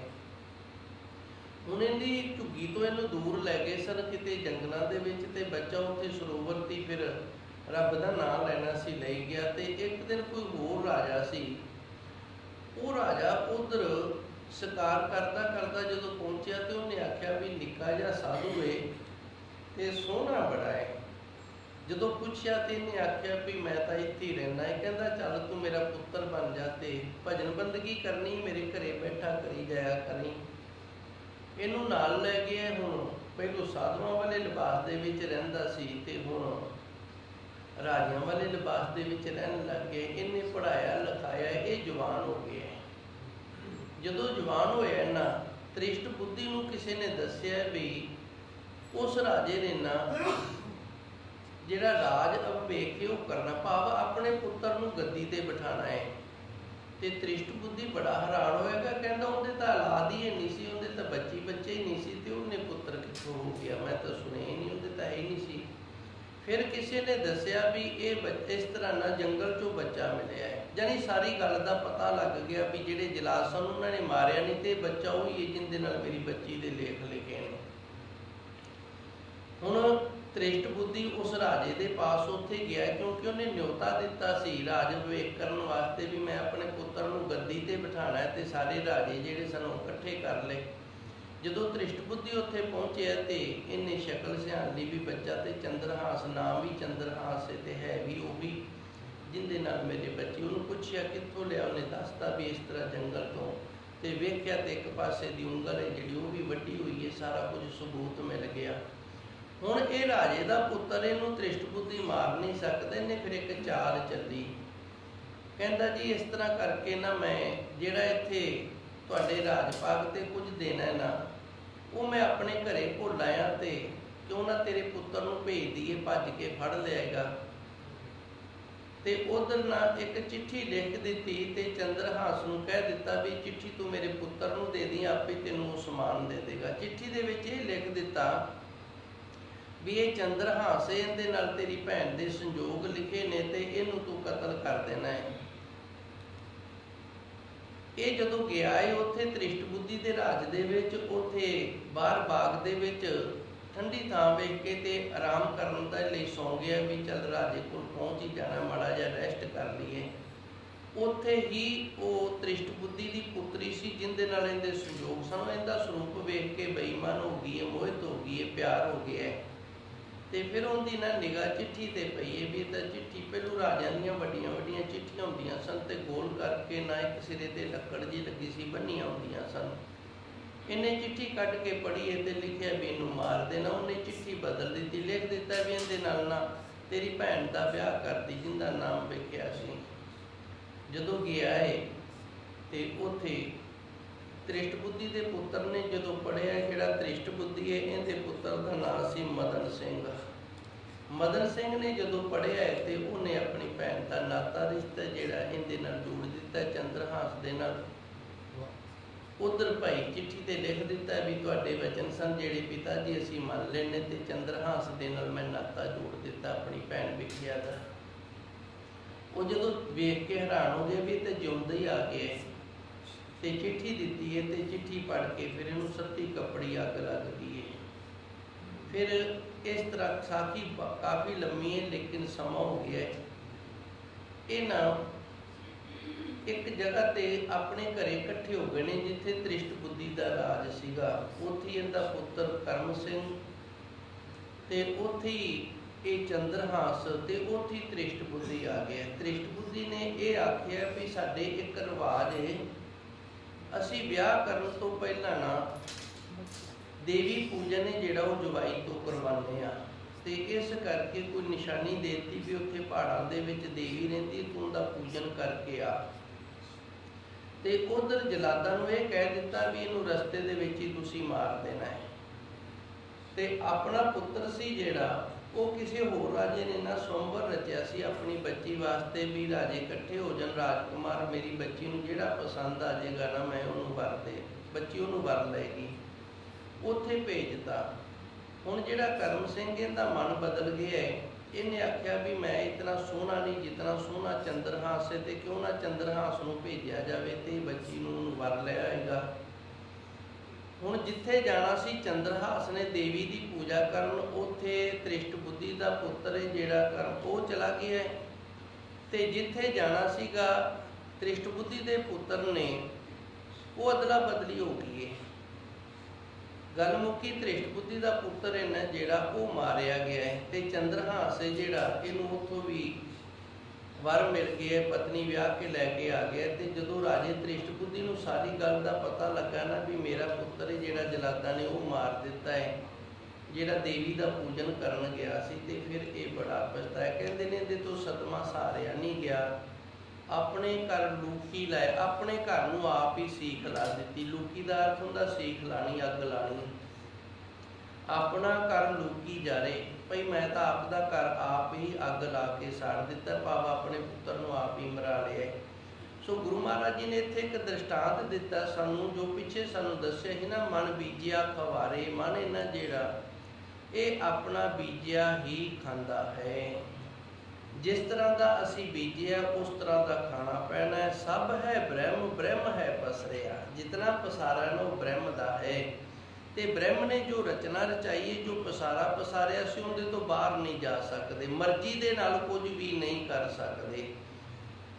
ਹੁਣ ਇਹਦੀ ਝੁੱਗੀ ਤੋਂ ਇਹਨੂੰ ਦੂਰ ਲੈ ਗਏ ਸਨ ਕਿਤੇ ਜੰਗਲਾਂ ਦੇ ਵਿੱਚ, ਤੇ ਬੱਚਾ ਉੱਥੇ ਸਰੋਵਰ ਦੀ ਫਿਰ ਰੱਬ ਦਾ ਨਾਮ ਲੈਣਾ ਸੀ ਲਈ ਗਿਆ। ਤੇ ਇੱਕ ਦਿਨ ਕੋਈ ਹੋਰ ਰਾਜਾ ਸੀ, ਉਹ ਰਾਜਾ ਉਧਰ ਸ਼ਿਕਾਰ ਕਰਦਾ ਕਰਦਾ ਜਦੋਂ ਪਹੁੰਚਿਆ ਤੇ ਉਹਨੇ ਆਖਿਆ ਵੀ ਨਿੱਕਾ ਜਿਹਾ ਸਾਧੂ ਏ ਤੇ ਸੋਹਣਾ ਬੜਾ ਹੈ। ਜਦੋਂ ਪੁੱਛਿਆ ਤੇ ਇਹਨੇ ਆਖਿਆ ਵੀ ਮੈਂ ਤਾਂ ਇੱਥੇ ਹੀ ਰਹਿਣਾ ਹੈ। ਕਹਿੰਦਾ ਚੱਲ ਤੂੰ ਮੇਰਾ ਪੁੱਤਰ ਬਣ ਜਾ ਤੇ ਭਜਨ ਬੰਦਗੀ ਕਰਨੀ, ਮੇਰੇ ਘਰੇ ਬੈਠਾ ਕਰੀ ਜਾਇਆ ਕਰੀ। ਇਹਨੂੰ ਨਾਲ ਲੈ ਗਿਆ। ਹੁਣ ਪਹਿਲੋਂ ਸਾਧੂਆਂ ਵਾਲੇ ਲਿਬਾਸ ਦੇ ਵਿੱਚ ਰਹਿੰਦਾ ਸੀ ਤੇ ਹੁਣ ਰਾਜਿਆਂ ਵਾਲੇ ਲਿਬਾਸ ਦੇ ਵਿੱਚ ਰਹਿਣ ਲੱਗ ਗਏ। ਇਹਨੇ ਪੜ੍ਹਾਇਆ ਲਿਖਾਇਆ, ਇਹ ਜਵਾਨ ਹੋ ਗਿਆ। ਜਦੋਂ ਜਵਾਨ ਹੋਇਆ ਨਾ, ਤ੍ਰਿਸ਼ਟ ਬੁੱਧੀ ਨੂੰ ਕਿਸੇ ਨੇ ਦੱਸਿਆ ਵੀ ਉਸ ਰਾਜੇ ਨੇ ਨਾ ਜਿਹੜਾ ਰਾਜ ਅਭਿਵੇਕ ਉਹ ਕਰਨਾ, ਭਾਵ ਆਪਣੇ ਪੁੱਤਰ ਨੂੰ ਗੱਦੀ ਤੇ ਬਿਠਾਣਾ ਹੈ। ਤੇ ਤ੍ਰਿਸ਼ਟ ਬੁੱਧੀ ਬੜਾ ਹੈਰਾਨ ਹੋਏਗਾ, ਕਹਿੰਦਾ ਉਹਦੇ ਤਾਂ ਔਲਾਦ ਹੀ ਨਹੀਂ ਸੀ, ਉਹਦੇ ਤਾਂ ਬੱਚੇ ਹੀ ਨਹੀਂ ਸੀ, ਤੇ ਉਹਨੇ ਪੁੱਤਰ ਕਿੱਥੋਂ ਹੋ ਗਿਆ? ਮੈਂ ਤਾਂ ਸੁਣਿਆ ਹੀ ਨਹੀਂ, ਉਹਦੇ ਤਾਂ ਹੈ ਹੀ ਨਹੀਂ ਸੀ। ਫਿਰ ਕਿਸੇ ਨੇ ਦੱਸਿਆ ਵੀ ਇਹ ਇਸ ਤਰ੍ਹਾਂ ਨਾਲ ਜੰਗਲ 'ਚੋਂ ਬੱਚਾ ਮਿਲਿਆ ਹੈ। ਜਾਣੀ ਸਾਰੀ ਗੱਲ ਦਾ ਪਤਾ ਲੱਗ ਗਿਆ ਵੀ ਜਿਹੜੇ ਜਲਾਦ ਸਨ ਉਹਨਾਂ ਨੇ ਮਾਰਿਆ ਨਹੀਂ, ਤੇ ਬੱਚਾ ਉਹ ਹੀ ਹੈ ਜਿਹਦੇ ਨਾਲ ਮੇਰੀ ਬੱਚੀ ਦੇ ਲੇਖ ਲਿਖੇ ਨੇ। ਹੁਣ ਤ੍ਰਿਸ਼ਟ ਬੁੱਧੀ ਉਸ ਰਾਜੇ ਦੇ ਪਾਸ ਉੱਥੇ ਗਿਆ, ਕਿਉਂਕਿ ਉਹਨੇ ਨਿਉਤਾ ਦਿੱਤਾ ਸੀ ਰਾਜ ਵਿਵੇਕ ਕਰਨ ਵਾਸਤੇ ਵੀ ਮੈਂ ਆਪਣੇ ਪੁੱਤਰ ਨੂੰ ਗੱਦੀ ਤੇ ਬਿਠਾਣਾ ਹੈ। ਤੇ ਸਾਰੇ ਰਾਜੇ ਜਿਹੜੇ ਸਨ ਉਹ ਇਕੱਠੇ ਕਰ ਲਏ। ਜਦੋਂ ਤ੍ਰਿਸ਼ਟ ਬੁੱਧੀ ਉੱਥੇ ਪਹੁੰਚਿਆ ਤੇ ਇਹਨੇ ਸ਼ਕਲ ਸਿਆਣ ਲਈ ਵੀ ਬੱਚਾ ਤੇ ਚੰਦਰਹਾਸ, ਨਾਮ ਵੀ ਚੰਦਰਹਾਸ ਤੇ ਹੈ ਵੀ ਉਹ ਵੀ ਜਿਹਦੇ ਨਾਲ ਮੇਰੇ ਬੱਚੀ। ਉਹਨੂੰ ਪੁੱਛਿਆ ਕਿੱਥੋਂ ਲਿਆ, ਉਹਨੇ ਦੱਸਤਾ ਵੀ ਇਸ ਤਰ੍ਹਾਂ ਜੰਗਲ ਤੋਂ। ਤੇ ਵੇਖਿਆ ਤੇ ਇੱਕ ਪਾਸੇ ਦੀ ਉਂਗਲ ਹੈ ਜਿਹੜੀ ਉਹ ਵੀ ਵੱਡੀ ਹੋਈ ਹੈ, ਸਾਰਾ ਕੁਝ ਸਬੂਤ ਮਿਲ ਗਿਆ। ਹੁਣ ਇਹ ਰਾਜੇ ਦਾ ਪੁੱਤਰ, ਇਹਨੂੰ ਤ੍ਰਿਸ਼ਟ ਬੁੱਧੀ ਮਾਰ ਨਹੀਂ ਸਕਦਾ। ਇਹਨੇ ਫਿਰ ਇੱਕ ਚਾਲ ਚੱਲੀ, ਕਹਿੰਦਾ ਜੀ ਇਸ ਤਰ੍ਹਾਂ ਕਰਕੇ ਨਾ ਮੈਂ ਜਿਹੜਾ ਇੱਥੇ ਤੁਹਾਡੇ ਰਾਜ ਭਾਗ ਤੇ ਕੁਝ ਦੇਣਾ ਨਾ, ਉਹ ਮੈਂ ਆਪਣੇ ਘਰੇ ਭੁੱਲ ਆਇਆ, ਤੇ ਕਿਉਂ ਨਾ ਤੇਰੇ ਪੁੱਤਰ ਨੂੰ ਭੇਜ ਦਈਏ, ਭੱਜ ਕੇ ਫੜ ਲਿਆਏਗਾ। ਤੇ ਉਧਰ ਨਾ ਇੱਕ ਚਿੱਠੀ ਲਿਖ ਦਿੱਤੀ ਤੇ ਚੰਦਰਹਾਸ ਨੂੰ ਕਹਿ ਦਿੱਤਾ ਵੀ ਚਿੱਠੀ ਤੂੰ ਮੇਰੇ ਪੁੱਤਰ ਨੂੰ ਦੇ ਦੀ, ਆਪੇ ਤੈਨੂੰ ਉਹ ਸਮਾਨ ਦੇ ਦੇਗਾ। ਚਿੱਠੀ ਦੇ ਵਿੱਚ ਇਹ ਲਿਖ ਦਿੱਤਾ ਵੀ ਇਹ ਚੰਦਰਹਾਸ, ਇਹਦੇ ਨਾਲ ਤੇਰੀ ਭੈਣ ਦੇ ਸੰਜੋਗ ਲਿਖੇ ਨੇ ਤੇ ਇਹਨੂੰ ਤੂੰ ਕਤਲ ਕਰ ਦੇਣਾ ਹੈ। ਇਹ ਜਦੋਂ ਗਿਆ ਹੈ ਉੱਥੇ ਤ੍ਰਿਸ਼ਟ ਬੁੱਧੀ ਦੇ ਰਾਜ ਦੇ ਵਿੱਚ, ਉੱਥੇ ਬਾਹਰ ਬਾਗ ਦੇ ਵਿੱਚ ਠੰਡੀ ਥਾਂ ਵੇਖ ਕੇ ਤੇ ਆਰਾਮ ਕਰਨ ਦੇ ਲਈ ਸੌਂ ਗਿਆ ਵੀ ਚੱਲ ਰਾਜੇ ਕੋਲ ਪਹੁੰਚ ਹੀ ਜਾਣਾ, ਮਾੜਾ ਜਿਹਾ ਰੈਸਟ ਕਰ ਲਈਏ। ਉੱਥੇ ਹੀ ਉਹ ਤ੍ਰਿਸ਼ਟ ਬੁੱਧੀ ਦੀ ਪੁੱਤਰੀ ਸੀ ਜਿਹਦੇ ਨਾਲ ਇਹਦੇ ਸੰਜੋਗ ਸਨ। ਇਹਦਾ ਸਰੂਪ ਵੇਖ ਕੇ ਬੇਈਮਾਨ ਹੋ ਗਈ ਹੈ, ਮੋਹਿਤ ਹੋ ਗਈ ਹੈ, ਪਿਆਰ ਹੋ ਗਿਆ ਹੈ। ਤੇ ਫਿਰ ਉਹਦੀ ਨਾ ਨਿਗਾਹ ਚਿੱਠੀ ਤੇ ਪਈ ਹੈ ਵੀ ਤਾਂ ਚਿੱਠੀ ਪਹਿਲੋਂ ਰਾਜਿਆਂ ਦੀਆਂ ਵੱਡੀਆਂ ਵੱਡੀਆਂ ਚਿੱਠੀਆਂ ਹੁੰਦੀਆਂ ਸਨ ਤੇ ਗੋਲ ਕਰਕੇ ਨਾ ਇੱਕ ਸਿਰੇ ਤੇ ਲੱਕੜ ਜਿਹੀ ਲੱਗੀ ਸੀ, ਬੰਨੀਆਂ ਹੁੰਦੀਆਂ ਸਨ। ਇਹਨੇ ਚਿੱਠੀ ਕੱਢ ਕੇ ਪੜ੍ਹੀ ਤੇ ਲਿਖਿਆ ਵੀ ਇਹਨੂੰ ਮਾਰ ਦੇਣਾ। ਉਹਨੇ ਚਿੱਠੀ ਬਦਲ ਦਿੱਤੀ, ਲਿਖ ਦਿੱਤਾ ਵੀ ਇਹਦੇ ਨਾਲ ਨਾ ਤੇਰੀ ਭੈਣ ਦਾ ਵਿਆਹ ਕਰਦੀ ਜਿਹਦਾ ਨਾਮ ਵੇਖਿਆ ਸੀ। ਜਦੋਂ ਗਿਆ ਏ ਤੇ ਉੱਥੇ ਤ੍ਰਿਸ਼ਟ ਬੁੱਧੀ ਦੇ ਪੁੱਤਰ ਨੇ ਜਦੋਂ ਪੜ੍ਹਿਆ, ਜਿਹੜਾ ਤ੍ਰਿਸ਼ਟ ਬੁੱਧੀ ਹੈ ਇਹਦੇ ਪੁੱਤਰ ਦਾ ਨਾਮ ਸੀ ਮਦਨ ਸਿੰਘ। ਮਦਨ ਸਿੰਘ ਨੇ ਜਦੋਂ ਪੜ੍ਹਿਆ ਤੇ ਉਹਨੇ ਆਪਣੀ ਭੈਣ ਦਾ ਨਾਤਾ ਰਿਸ਼ਤਾ ਜਿਹੜਾ ਇਹਦੇ ਨਾਲ ਜੋੜ ਦਿੱਤਾ ਚੰਦਰਹਾਸ ਦੇ ਨਾਲ। ਉਧਰ ਭਾਈ ਚਿੱਠੀ ਤੇ ਲਿਖ ਦਿੱਤਾ ਵੀ ਤੁਹਾਡੇ ਵਚਨ ਸਨ ਜਿਹੜੇ ਪਿਤਾ ਜੀ ਅਸੀਂ ਮੰਨ ਲੈਣੇ, ਤੇ ਚੰਦਰਹਾਸ ਦੇ ਨਾਲ ਮੈਂ ਨਾਤਾ ਜੋੜ ਦਿੱਤਾ ਆਪਣੀ ਭੈਣ ਵਿਖਿਆ ਦਾ। ਉਹ ਜਦੋਂ ਵੇਖ ਕੇ ਹੈਰਾਨ ਹੋ ਗਏ ਵੀ ਤੇ ਜਿਉਂਦਾ ਹੀ ਆ ਗਿਆ ਤੇ ਚਿੱਠੀ ਦਿੱਤੀ ਹੈ। ਤੇ ਚਿੱਠੀ ਪੜ੍ਹ ਕੇ ਫਿਰ ਇਹਨੂੰ ਸੱਤੀ ਕੱਪੜੀ ਅੱਗ ਲੱਗ ਗਈ ਹੈ। ਫਿਰ ਇਸ ਤਰ੍ਹਾਂ ਸਾਖੀ ਕਾਫੀ ਲੰਮੀ ਹੈ ਲੇਕਿਨ ਸਮਾਂ ਹੋ ਗਿਆ ਹੈ। ਇਹ ਨਾ ਇੱਕ ਜਗ੍ਹਾ ਤੇ ਆਪਣੇ ਘਰੇ ਇਕੱਠੇ ਹੋ ਗਏ ਨੇ ਜਿੱਥੇ ਤ੍ਰਿਸ਼ਟ ਬੁੱਧੀ ਦਾ ਰਾਜ ਸੀਗਾ। ਉੱਥੇ ਇਹਦਾ ਪੁੱਤਰ ਕਰਮ ਸਿੰਘ ਤੇ ਉੱਥੇ ਹੀ ਇਹ ਚੰਦਰਹਾਸ ਤੇ ਉੱਥੇ ਹੀ ਤ੍ਰਿਸ਼ਟ ਬੁੱਧੀ ਆ ਗਿਆ। ਤ੍ਰਿਸ਼ਟ ਬੁੱਧੀ ਨੇ ਇਹ ਆਖਿਆ ਵੀ ਸਾਡੇ ਇੱਕ ਰਿਵਾਜ ਹੈ, ਅਸੀਂ ਵਿਆਹ ਕਰਨ ਤੋਂ ਪਹਿਲਾਂ ਨਾ ਦੇਵੀ ਪੂਜਨ ਹੈ ਜਿਹੜਾ ਉਹ ਜਵਾਈ ਤੋਂ ਕਰਵਾਉਂਦੇ ਆ। ਤੇ ਇਸ ਕਰਕੇ ਕੋਈ ਨਿਸ਼ਾਨੀ ਦੇ ਦਿੱਤੀ ਵੀ ਉੱਥੇ ਪਹਾੜਾਂ ਦੇ ਵਿੱਚ ਦੇਵੀ ਰਹਿੰਦੀ, ਤੂੰ ਉਹਦਾ ਪੂਜਨ ਕਰਕੇ ਆ। ਤੇ ਉਧਰ ਜਲਾਦਾਂ ਨੂੰ ਇਹ ਕਹਿ ਦਿੱਤਾ ਵੀ ਇਹਨੂੰ ਰਸਤੇ ਦੇ ਵਿੱਚ ਹੀ ਤੁਸੀਂ ਮਾਰ ਦੇਣਾ ਹੈ। ਤੇ ਆਪਣਾ ਪੁੱਤਰ ਸੀ ਜਿਹੜਾ ਉਹ ਕਿਸੇ ਹੋਰ ਰਾਜੇ ਨੇ ਨਾ ਸਵੰਬਰ ਰਚਿਆ ਸੀ ਆਪਣੀ ਬੱਚੀ ਵਾਸਤੇ ਵੀ ਰਾਜੇ ਇਕੱਠੇ ਹੋ ਜਾਣ, ਰਾਜਕੁਮਾਰ ਮੇਰੀ ਬੱਚੀ ਨੂੰ ਜਿਹੜਾ ਪਸੰਦ ਆ ਜਾਏਗਾ ਨਾ ਮੈਂ ਉਹਨੂੰ ਵਰ ਦੇ, ਬੱਚੀ ਉਹਨੂੰ ਵਰ ਲਏਗੀ। ਉੱਥੇ ਭੇਜਤਾ। ਹੁਣ ਜਿਹੜਾ ਕਰਮ ਸਿੰਘ ਇਹਦਾ ਮਨ ਬਦਲ ਗਿਆ ਹੈ ਇਹਨੇ ਆਖਿਆ ਵੀ ਮੈਂ ਇਤਨਾ ਸੋਹਣਾ ਨਹੀਂ ਜਿਤਨਾ ਸੋਹਣਾ ਚੰਦਰਹਾਸ ਹੈ, ਤੇ ਕਿਉਂ ਨਾ ਚੰਦਰਹਾਸ ਨੂੰ ਭੇਜਿਆ ਜਾਵੇ ਤੇ ਬੱਚੀ ਨੂੰ ਵਰ ਲੈ ਆਏਗਾ। ਹੁਣ ਜਿੱਥੇ ਜਾਣਾ ਸੀ ਚੰਦਰਹਾਸ ਨੇ ਦੇਵੀ ਦੀ ਪੂਜਾ ਕਰਨ, ਉੱਥੇ ਤ੍ਰਿਸ਼ਟ ਬੁੱਧੀ ਦਾ ਪੁੱਤਰ ਹੈ ਜਿਹੜਾ ਕਰਨ ਉਹ ਚਲਾ ਗਿਆ ਹੈ। ਤੇ ਜਿੱਥੇ ਜਾਣਾ ਸੀਗਾ ਤ੍ਰਿਸ਼ਟ ਬੁੱਧੀ ਦੇ ਪੁੱਤਰ ਨੇ, ਉਹ ਅਦਲਾ ਬਦਲੀ ਹੋ ਗਈ ਹੈ। ਗੱਲ ਮੁੱਕੀ, ਤ੍ਰਿਸ਼ਟ ਬੁੱਧੀ ਦਾ ਪੁੱਤਰ ਹੈ ਨਾ ਜਿਹੜਾ, ਉਹ ਮਾਰਿਆ ਗਿਆ ਹੈ, ਤੇ ਚੰਦਰਹਾਸ ਹੈ ਜਿਹੜਾ, ਇਹਨੂੰ ਉੱਥੋਂ ਵੀ ਵਰ ਮਿਲ ਗਿਆ, ਪਤਨੀ ਵਿਆਹ ਕੇ ਲੈ ਕੇ ਆ ਗਿਆ। ਤੇ ਜਦੋਂ ਰਾਜੇ ਤ੍ਰਿਸ਼ਟ ਬੁੱਧੀ ਨੂੰ ਸਾਰੀ ਗੱਲ ਦਾ ਪਤਾ ਲੱਗਾ ਨਾ ਵੀ ਮੇਰਾ ਪੁੱਤਰ ਹੈ ਜਿਹੜਾ ਜਲਾਦਾਂ ਨੇ ਉਹ ਮਾਰ ਦਿੱਤਾ ਹੈ, ਜਿਹੜਾ ਦੇਵੀ ਦਾ ਪੂਜਨ ਕਰਨ ਗਿਆ ਸੀ, ਤੇ ਫਿਰ ਇਹ ਬੜਾ ਪਛਤਾਇਆ। ਕਹਿੰਦੇ ਨੇ ਇਹਦੇ ਤੋਂ ਸਦਮਾ ਸਹਾਰਿਆ ਨਹੀਂ ਗਿਆ, ਆਪਣੇ ਘਰ ਲੂਕੀ ਲਾਏ, ਆਪਣੇ ਘਰ ਨੂੰ ਆਪ ਹੀ ਸੀਖ ਲਾ ਦਿੱਤੀ। ਲੂਕੀ ਦਾ ਅਰਥ ਹੁੰਦਾ ਸੀਖ ਲਾਣੀ, ਅੱਗ ਲਾਣੀ। ਆਪਣਾ ਘਰ ਲੂਕੀ ਜਾਰੇ, ਭਈ ਮੈਂ ਤਾਂ ਆਪ ਦਾ ਘਰ ਆਪ ਹੀ ਅੱਗ ਲਾ ਕੇ ਸਾੜ ਦਿੱਤਾ, ਭਾਵ ਆਪਣੇ ਪੁੱਤਰ ਨੂੰ ਆਪ ਹੀ ਮਰਾ ਲਿਆ। ਸੋ ਗੁਰੂ ਮਹਾਰਾਜ ਜੀ ਨੇ ਇੱਥੇ ਇੱਕ ਦ੍ਰਿਸ਼ਟਾਂਤ ਦਿੱਤਾ ਸਾਨੂੰ, ਜੋ ਪਿੱਛੇ ਸਾਨੂੰ ਦੱਸਿਆ ਸੀ ਨਾ, ਮਨ ਬੀਜਿਆ ਖਵਾਰੇ। ਮਨ ਇਹਨਾਂ ਜਿਹੜਾ ਇਹ ਆਪਣਾ ਬੀਜਿਆ ਹੀ ਖਾਂਦਾ ਹੈ। ਜਿਸ ਤਰ੍ਹਾਂ ਦਾ ਅਸੀਂ ਬੀਜਿਆ ਉਸ ਤਰ੍ਹਾਂ ਦਾ ਖਾਣਾ ਪੈਣਾ ਹੈ। ਸਭ ਹੈ ਬ੍ਰਹਮ, ਬ੍ਰਹਮ ਹੈ ਪਸਰਿਆ। ਜਿਤਨਾ ਪਸਾਰਾ ਨਾ ਉਹ ਬ੍ਰਹਮ ਦਾ ਹੈ, ਤੇ ਬ੍ਰਹਮ ਨੇ ਜੋ ਰਚਨਾ ਰਚਾਈ ਹੈ, ਜੋ ਪਸਾਰਾ ਪਸਾਰਿਆ ਸੀ, ਉਹਦੇ ਤੋਂ ਬਾਹਰ ਨਹੀਂ ਜਾ ਸਕਦੇ। ਮਰਜ਼ੀ ਦੇ ਨਾਲ ਕੁਝ ਵੀ ਨਹੀਂ ਕਰ ਸਕਦੇ।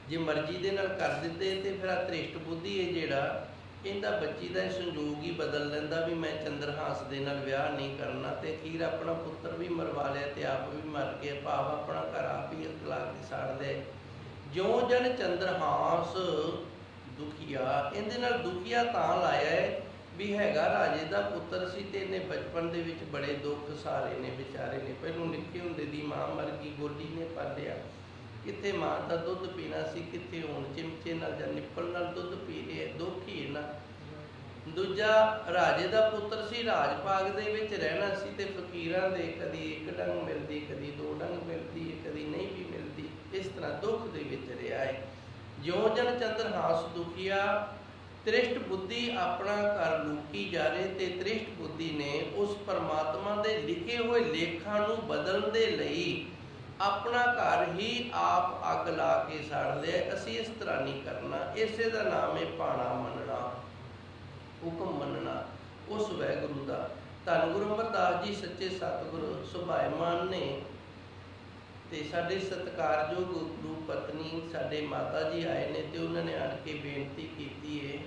ਜੇ ਮਰਜ਼ੀ ਦੇ ਨਾਲ ਕਰ ਦਿੱਤੇ ਤੇ ਫਿਰ ਆ ਤ੍ਰਿਸ਼ਟ ਬੁੱਧੀ ਹੈ ਜਿਹੜਾ, ਇਹਦਾ ਬੱਚੀ ਦਾ ਸੰਜੋਗ ਹੀ ਬਦਲ ਲੈਂਦਾ ਵੀ ਮੈਂ ਚੰਦਰਹਾਸ ਦੇ ਨਾਲ ਵਿਆਹ ਨਹੀਂ ਕਰਨਾ, ਤੇ ਅਖੀਰ ਆਪਣਾ ਪੁੱਤਰ ਵੀ ਮਰਵਾ ਲਿਆ ਤੇ ਆਪ ਵੀ ਮਰ ਗਿਆ, ਭਾਵ ਆਪਣਾ ਘਰ ਆਪ ਹੀ ਅੱਗ ਲਾ ਕੇ ਸਾੜ ਲਿਆ। ਜਿਉਂ ਜਨ ਚੰਦਰਹਾਸ ਦੁਖੀਆ, ਇਹਦੇ ਨਾਲ ਦੁਖੀਆ ਤਾਂ ਲਾਇਆ ਹੈ ਵੀ ਹੈਗਾ ਰਾਜੇ ਦਾ ਪੁੱਤਰ ਸੀ, ਤੇ ਇਹਨੇ ਬਚਪਨ ਦੇ ਵਿੱਚ ਬੜੇ ਦੁੱਖ ਸਹਾਰੇ ਨੇ ਵਿਚਾਰੇ ਨੇ। ਪਹਿਲੋਂ ਨਿੱਕੇ ਹੁੰਦੇ ਦੀ ਮਾਂ ਮਰ ਗਈ, ਗੋਦੀ ਨੇ ਪਾਲਿਆ, ਕਿੱਥੇ ਮਾਂ ਦਾ ਦੁੱਧ ਪੀਣਾ ਸੀ, ਕਿੱਥੇ ਹੁਣ ਚਿਮਚੇ ਨਾਲ ਜਾਂ ਨਿੱਪਲ ਨਾਲ ਦੁੱਧ ਪੀ ਰਿਹਾ, ਦੁੱਖ ਹੀ ਨਾ। ਦੂਜਾ ਰਾਜੇ ਦਾ ਪੁੱਤਰ ਸੀ, ਰਾਜ ਭਾਗ ਦੇ ਵਿੱਚ ਰਹਿਣਾ ਸੀ, ਤੇ ਫਕੀਰਾਂ ਦੇ ਕਦੀ ਇੱਕ ਡੰਗ ਮਿਲਦੀ, ਕਦੀ ਦੋ ਡੰਗ ਮਿਲਦੀ, ਕਦੀ ਨਹੀਂ ਵੀ ਮਿਲਦੀ, ਇਸ ਤਰ੍ਹਾਂ ਦੁੱਖ ਦੇ ਵਿੱਚ ਰਿਹਾ ਹੈ। ਜਿਉਂ ਜਨ ਚੰਦਰਹਾਸ ਦੁਖੀਆ, ਤ੍ਰਿਸ਼ਟ ਬੁੱਧੀ ਆਪਣਾ ਘਰ ਲੂਕੀ ਜਾ ਰਹੇ, ਤੇ ਤ੍ਰਿਸ਼ਟ ਬੁੱਧੀ ਨੇ ਉਸ ਪਰਮਾਤਮਾ ਦੇ ਲਿਖੇ ਹੋਏ ਲੇਖਾਂ ਨੂੰ ਬਦਲਣ ਦੇ ਲਈ ਆਪਣਾ ਘਰ ਹੀ ਆਪ ਅੱਗ ਲਾ ਕੇ ਸਾੜ ਲਿਆ। ਅਸੀਂ ਇਸ ਤਰ੍ਹਾਂ ਨਹੀਂ ਕਰਨਾ। ਇਸੇ ਦਾ ਨਾਮ ਹੈ ਭਾਣਾ ਮੰਨਣਾ, ਹੁਕਮ ਮੰਨਣਾ ਉਸ ਵਾਹਿਗੁਰੂ ਦਾ। ਧੰਨ ਗੁਰੂ ਅਮਰਦਾਸ ਜੀ ਸੱਚੇ ਸਤਿਗੁਰੂ ਸੁਭਾਇਮਾਨ ਨੇ, ਤੇ ਸਾਡੇ ਸਤਿਕਾਰਯੋਗ ਗੁਰੂ ਪਤਨੀ ਸਾਡੇ ਮਾਤਾ ਜੀ ਆਏ ਨੇ, ਤੇ ਉਹਨਾਂ ਨੇ ਆਣ ਕੇ ਬੇਨਤੀ ਕੀਤੀ ਹੈ,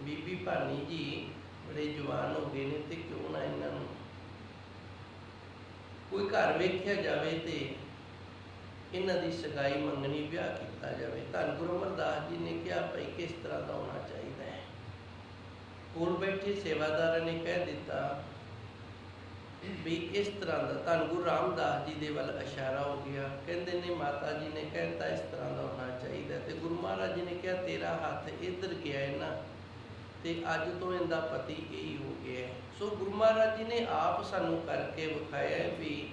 ਬੀਬੀ ਭਾਨੀ ਜੀ ਬੜੇ ਜਵਾਨ ਹੋ ਗਏ ਨੇ, ਤੇ ਕਿਉਂ ਨਾ ਇਹਨਾਂ ਨੂੰ ਕੋਈ ਘਰ ਵੇਖਿਆ ਜਾਵੇ ਤੇ ਇਹਨਾਂ ਦੀ ਸਗਾਈ ਮੰਗਣੀ, ਵਿਆਹ ਕੀਤਾ ਜਾਵੇ। ਧੰਨ ਗੁਰੂ ਅਮਰਦਾਸ ਜੀ ਨੇ ਕਿਹਾ ਭਾਈ ਕਿਸ ਤਰ੍ਹਾਂ ਦਾ ਹੋਣਾ ਚਾਹੀਦਾ ਹੈ। ਕੋਲ ਬੈਠੇ ਸੇਵਾਦਾਰਾਂ ਨੇ ਕਹਿ ਦਿੱਤਾ ਵੀ ਇਸ ਤਰ੍ਹਾਂ ਦਾ। ਧੰਨ ਗੁਰੂ ਰਾਮਦਾਸ ਜੀ ਦੇ ਵੱਲ ਇਸ਼ਾਰਾ ਹੋ ਗਿਆ, ਕਹਿੰਦੇ ਨੇ ਮਾਤਾ ਜੀ ਨੇ ਕਹਿਤਾ ਇਸ ਤਰ੍ਹਾਂ ਦਾ ਹੋਣਾ ਚਾਹੀਦਾ, ਤੇ ਗੁਰੂ ਮਹਾਰਾਜ ਜੀ ਨੇ ਕਿਹਾ ਤੇਰਾ ਹੱਥ ਇੱਧਰ ਗਿਆ ਹੈ ਨਾ, ਤੇ ਅੱਜ ਤੋਂ ਇਹਦਾ ਪਤੀ ਇਹੀ ਹੋ ਗਿਆ। ਸੋ ਗੁਰੂ ਮਹਾਰਾਜ ਜੀ ਨੇ ਆਪ ਸਾਨੂੰ ਕਰਕੇ ਵਿਖਾਇਆ ਵੀ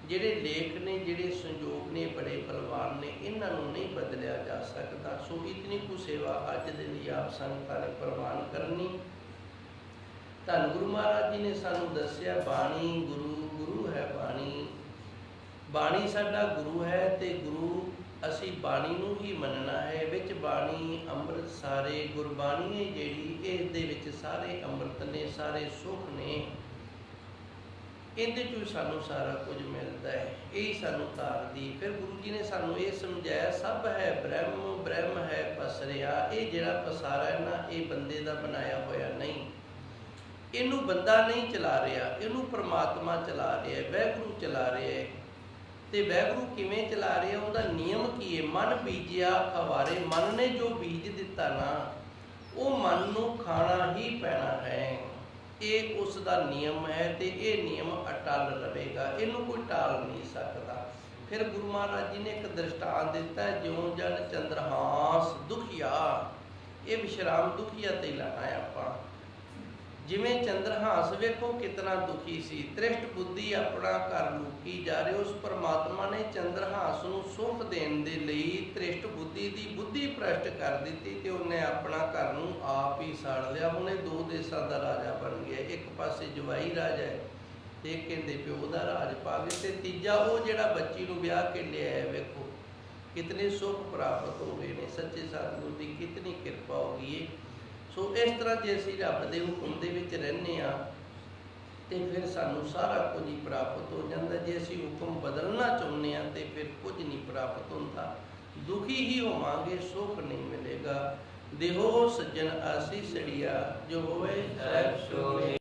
ਜਿਹੜੇ ਲੇਖ ਨੇ, ਜਿਹੜੇ ਸੰਜੋਗ ਨੇ, ਬੜੇ ਬਲਵਾਨ ਨੇ, ਇਹਨਾਂ ਨੂੰ ਨਹੀਂ ਬਦਲਿਆ ਜਾ ਸਕਦਾ। ਸੋ ਇਤਨੀ ਕੁ ਸੇਵਾ ਅੱਜ ਦੇ ਲਈ ਆਪ ਸੰਗਤਾਂ ਨੇ ਪ੍ਰਵਾਨ ਕਰਨੀ। ਧੰਨ ਗੁਰੂ ਮਹਾਰਾਜ ਜੀ ਨੇ ਸਾਨੂੰ ਦੱਸਿਆ ਬਾਣੀ ਗੁਰੂ, ਗੁਰੂ ਹੈ ਬਾਣੀ। ਬਾਣੀ ਸਾਡਾ ਗੁਰੂ ਹੈ, ਤੇ ਗੁਰੂ ਅਸੀਂ ਬਾਣੀ ਨੂੰ ਹੀ ਮੰਨਣਾ ਹੈ। ਵਿੱਚ ਬਾਣੀ ਅੰਮ੍ਰਿਤ ਸਾਰੇ, ਗੁਰਬਾਣੀ ਹੈ ਜਿਹੜੀ, ਇਸ ਦੇ ਵਿੱਚ ਸਾਰੇ ਅੰਮ੍ਰਿਤ ਨੇ, ਸਾਰੇ ਸੁੱਖ ਨੇ, ਇਹਦੇ 'ਚੋਂ ਸਾਨੂੰ ਸਾਰਾ ਕੁਝ ਮਿਲਦਾ ਹੈ। ਇਹ ਸਾਨੂੰ ਤਾਰਦੀ। ਫਿਰ ਗੁਰੂ ਜੀ ਨੇ ਸਾਨੂੰ ਇਹ ਸਮਝਾਇਆ ਸਭ ਹੈ ਬ੍ਰਹਮ, ਬ੍ਰਹਮ ਹੈ ਪਸਰਿਆ। ਇਹ ਜਿਹੜਾ ਪਸਾਰਾ ਹੈ ਨਾ, ਇਹ ਬੰਦੇ ਦਾ ਬਣਾਇਆ ਹੋਇਆ ਨਹੀਂ, ਇਹਨੂੰ ਬੰਦਾ ਨਹੀਂ ਚਲਾ ਰਿਹਾ, ਇਹਨੂੰ ਪਰਮਾਤਮਾ ਚਲਾ ਰਿਹਾ, ਵਾਹਿਗੁਰੂ ਚਲਾ ਰਿਹਾ ਹੈ। ਤੇ ਵਾਹਿਗੁਰੂ ਕਿਵੇਂ ਚਲਾ ਰਿਹਾ, ਉਹਦਾ ਨਿਯਮ ਕੀ ਹੈ। ਮਨ ਬੀਜਿਆ ਖਵਾਰੇ, ਮਨ ਨੇ ਜੋ ਬੀਜ ਦਿੱਤਾ ਨਾ, ਉਹ ਮਨ ਨੂੰ ਖਾਣਾ ਹੀ ਪੈਣਾ ਹੈ। ਇਹ ਉਸ ਦਾ ਨਿਯਮ ਹੈ, ਤੇ ਇਹ ਨਿਯਮ ਅਟਲ ਰਹੇਗਾ, ਇਹਨੂੰ ਕੋਈ ਟਾਲ ਨਹੀਂ ਸਕਦਾ। ਫਿਰ ਗੁਰੂ ਮਹਾਰਾਜ ਜੀ ਨੇ ਇੱਕ ਦ੍ਰਿਸ਼ਟਾਂਤ ਦਿੱਤਾ, ਜਿਉਂ ਜਨ ਚੰਦਰਹਾਸ ਦੁਖੀਆ। ਇਹ ਵਿਸ਼ਰਾਮ ਦੁਖੀਆ ਤੇ ਲਾਣਾ ਹੈ ਆਪਾਂ। ਜਿਵੇਂ ਚੰਦਰਹਾਸ ਵੇਖੋ ਕਿਤਨਾ ਦੁਖੀ ਸੀ, ਤ੍ਰਿਸ਼ਟ ਬੁੱਧੀ ਆਪਣਾ ਘਰ ਲੂਕੀ ਜਾ ਰਹੇ। ਉਸ ਪਰਮਾਤਮਾ ਨੇ ਚੰਦਰਹਾਸ ਨੂੰ ਸੁੱਖ ਦੇਣ ਦੇ ਲਈ ਤ੍ਰਿਸ਼ਟ ਬੁੱਧੀ ਦੀ ਬੁੱਧੀ ਭ੍ਰਸ਼ਟ ਕਰ ਦਿੱਤੀ, ਤੇ ਉਹਨੇ ਆਪਣਾ ਘਰ ਨੂੰ ਆਪ ਹੀ ਸਾੜ ਲਿਆ। ਹੁਣ ਇਹ ਦੋ ਦੇਸ਼ਾਂ ਦਾ ਰਾਜਾ ਬਣ ਗਿਆ। ਇੱਕ ਪਾਸੇ ਜਵਾਈ ਰਾਜਾ ਹੈ, ਤੇ ਕਹਿੰਦੇ ਪਿਓ ਦਾ ਰਾਜ ਪਾਵੇ। ਤੇ ਤੀਜਾ ਉਹ ਜਿਹੜਾ ਬੱਚੀ ਨੂੰ ਵਿਆਹ ਕੇ ਲਿਆਇਆ, ਵੇਖੋ ਕਿਤਨੇ ਸੁੱਖ ਪ੍ਰਾਪਤ ਹੋ ਗਏ ਨੇ, ਸੱਚੇ ਸਤਿਗੁਰ ਦੀ ਕਿਤਨੀ ਕਿਰਪਾ ਹੋ ਗਈ ਹੈ। ਸੋ ਇਸ ਤਰ੍ਹਾਂ ਜੇ ਅਸੀਂ ਰੱਬ ਦੇ ਹੁਕਮ ਦੇ ਵਿੱਚ ਰਹਿੰਦੇ ਹਾਂ ਤੇ ਫਿਰ ਸਾਨੂੰ ਸਾਰਾ ਕੁਝ ਹੀ ਪ੍ਰਾਪਤ ਹੋ ਜਾਂਦਾ। ਜੇ ਅਸੀਂ ਹੁਕਮ ਬਦਲਣਾ ਚਾਹੁੰਦੇ ਹਾਂ ਤੇ ਫਿਰ ਕੁਝ ਨਹੀਂ ਪ੍ਰਾਪਤ ਹੁੰਦਾ, ਦੁਖੀ ਹੀ ਹੋਵਾਂਗੇ, ਸੁੱਖ ਨਹੀਂ ਮਿਲੇਗਾ। ਦੇਹੋ ਸੱਜਣ ਆਸੀਸੜੀਆ, ਜੋ ਹੋਵੇ ਸਹਿਬ ਸੋਏ।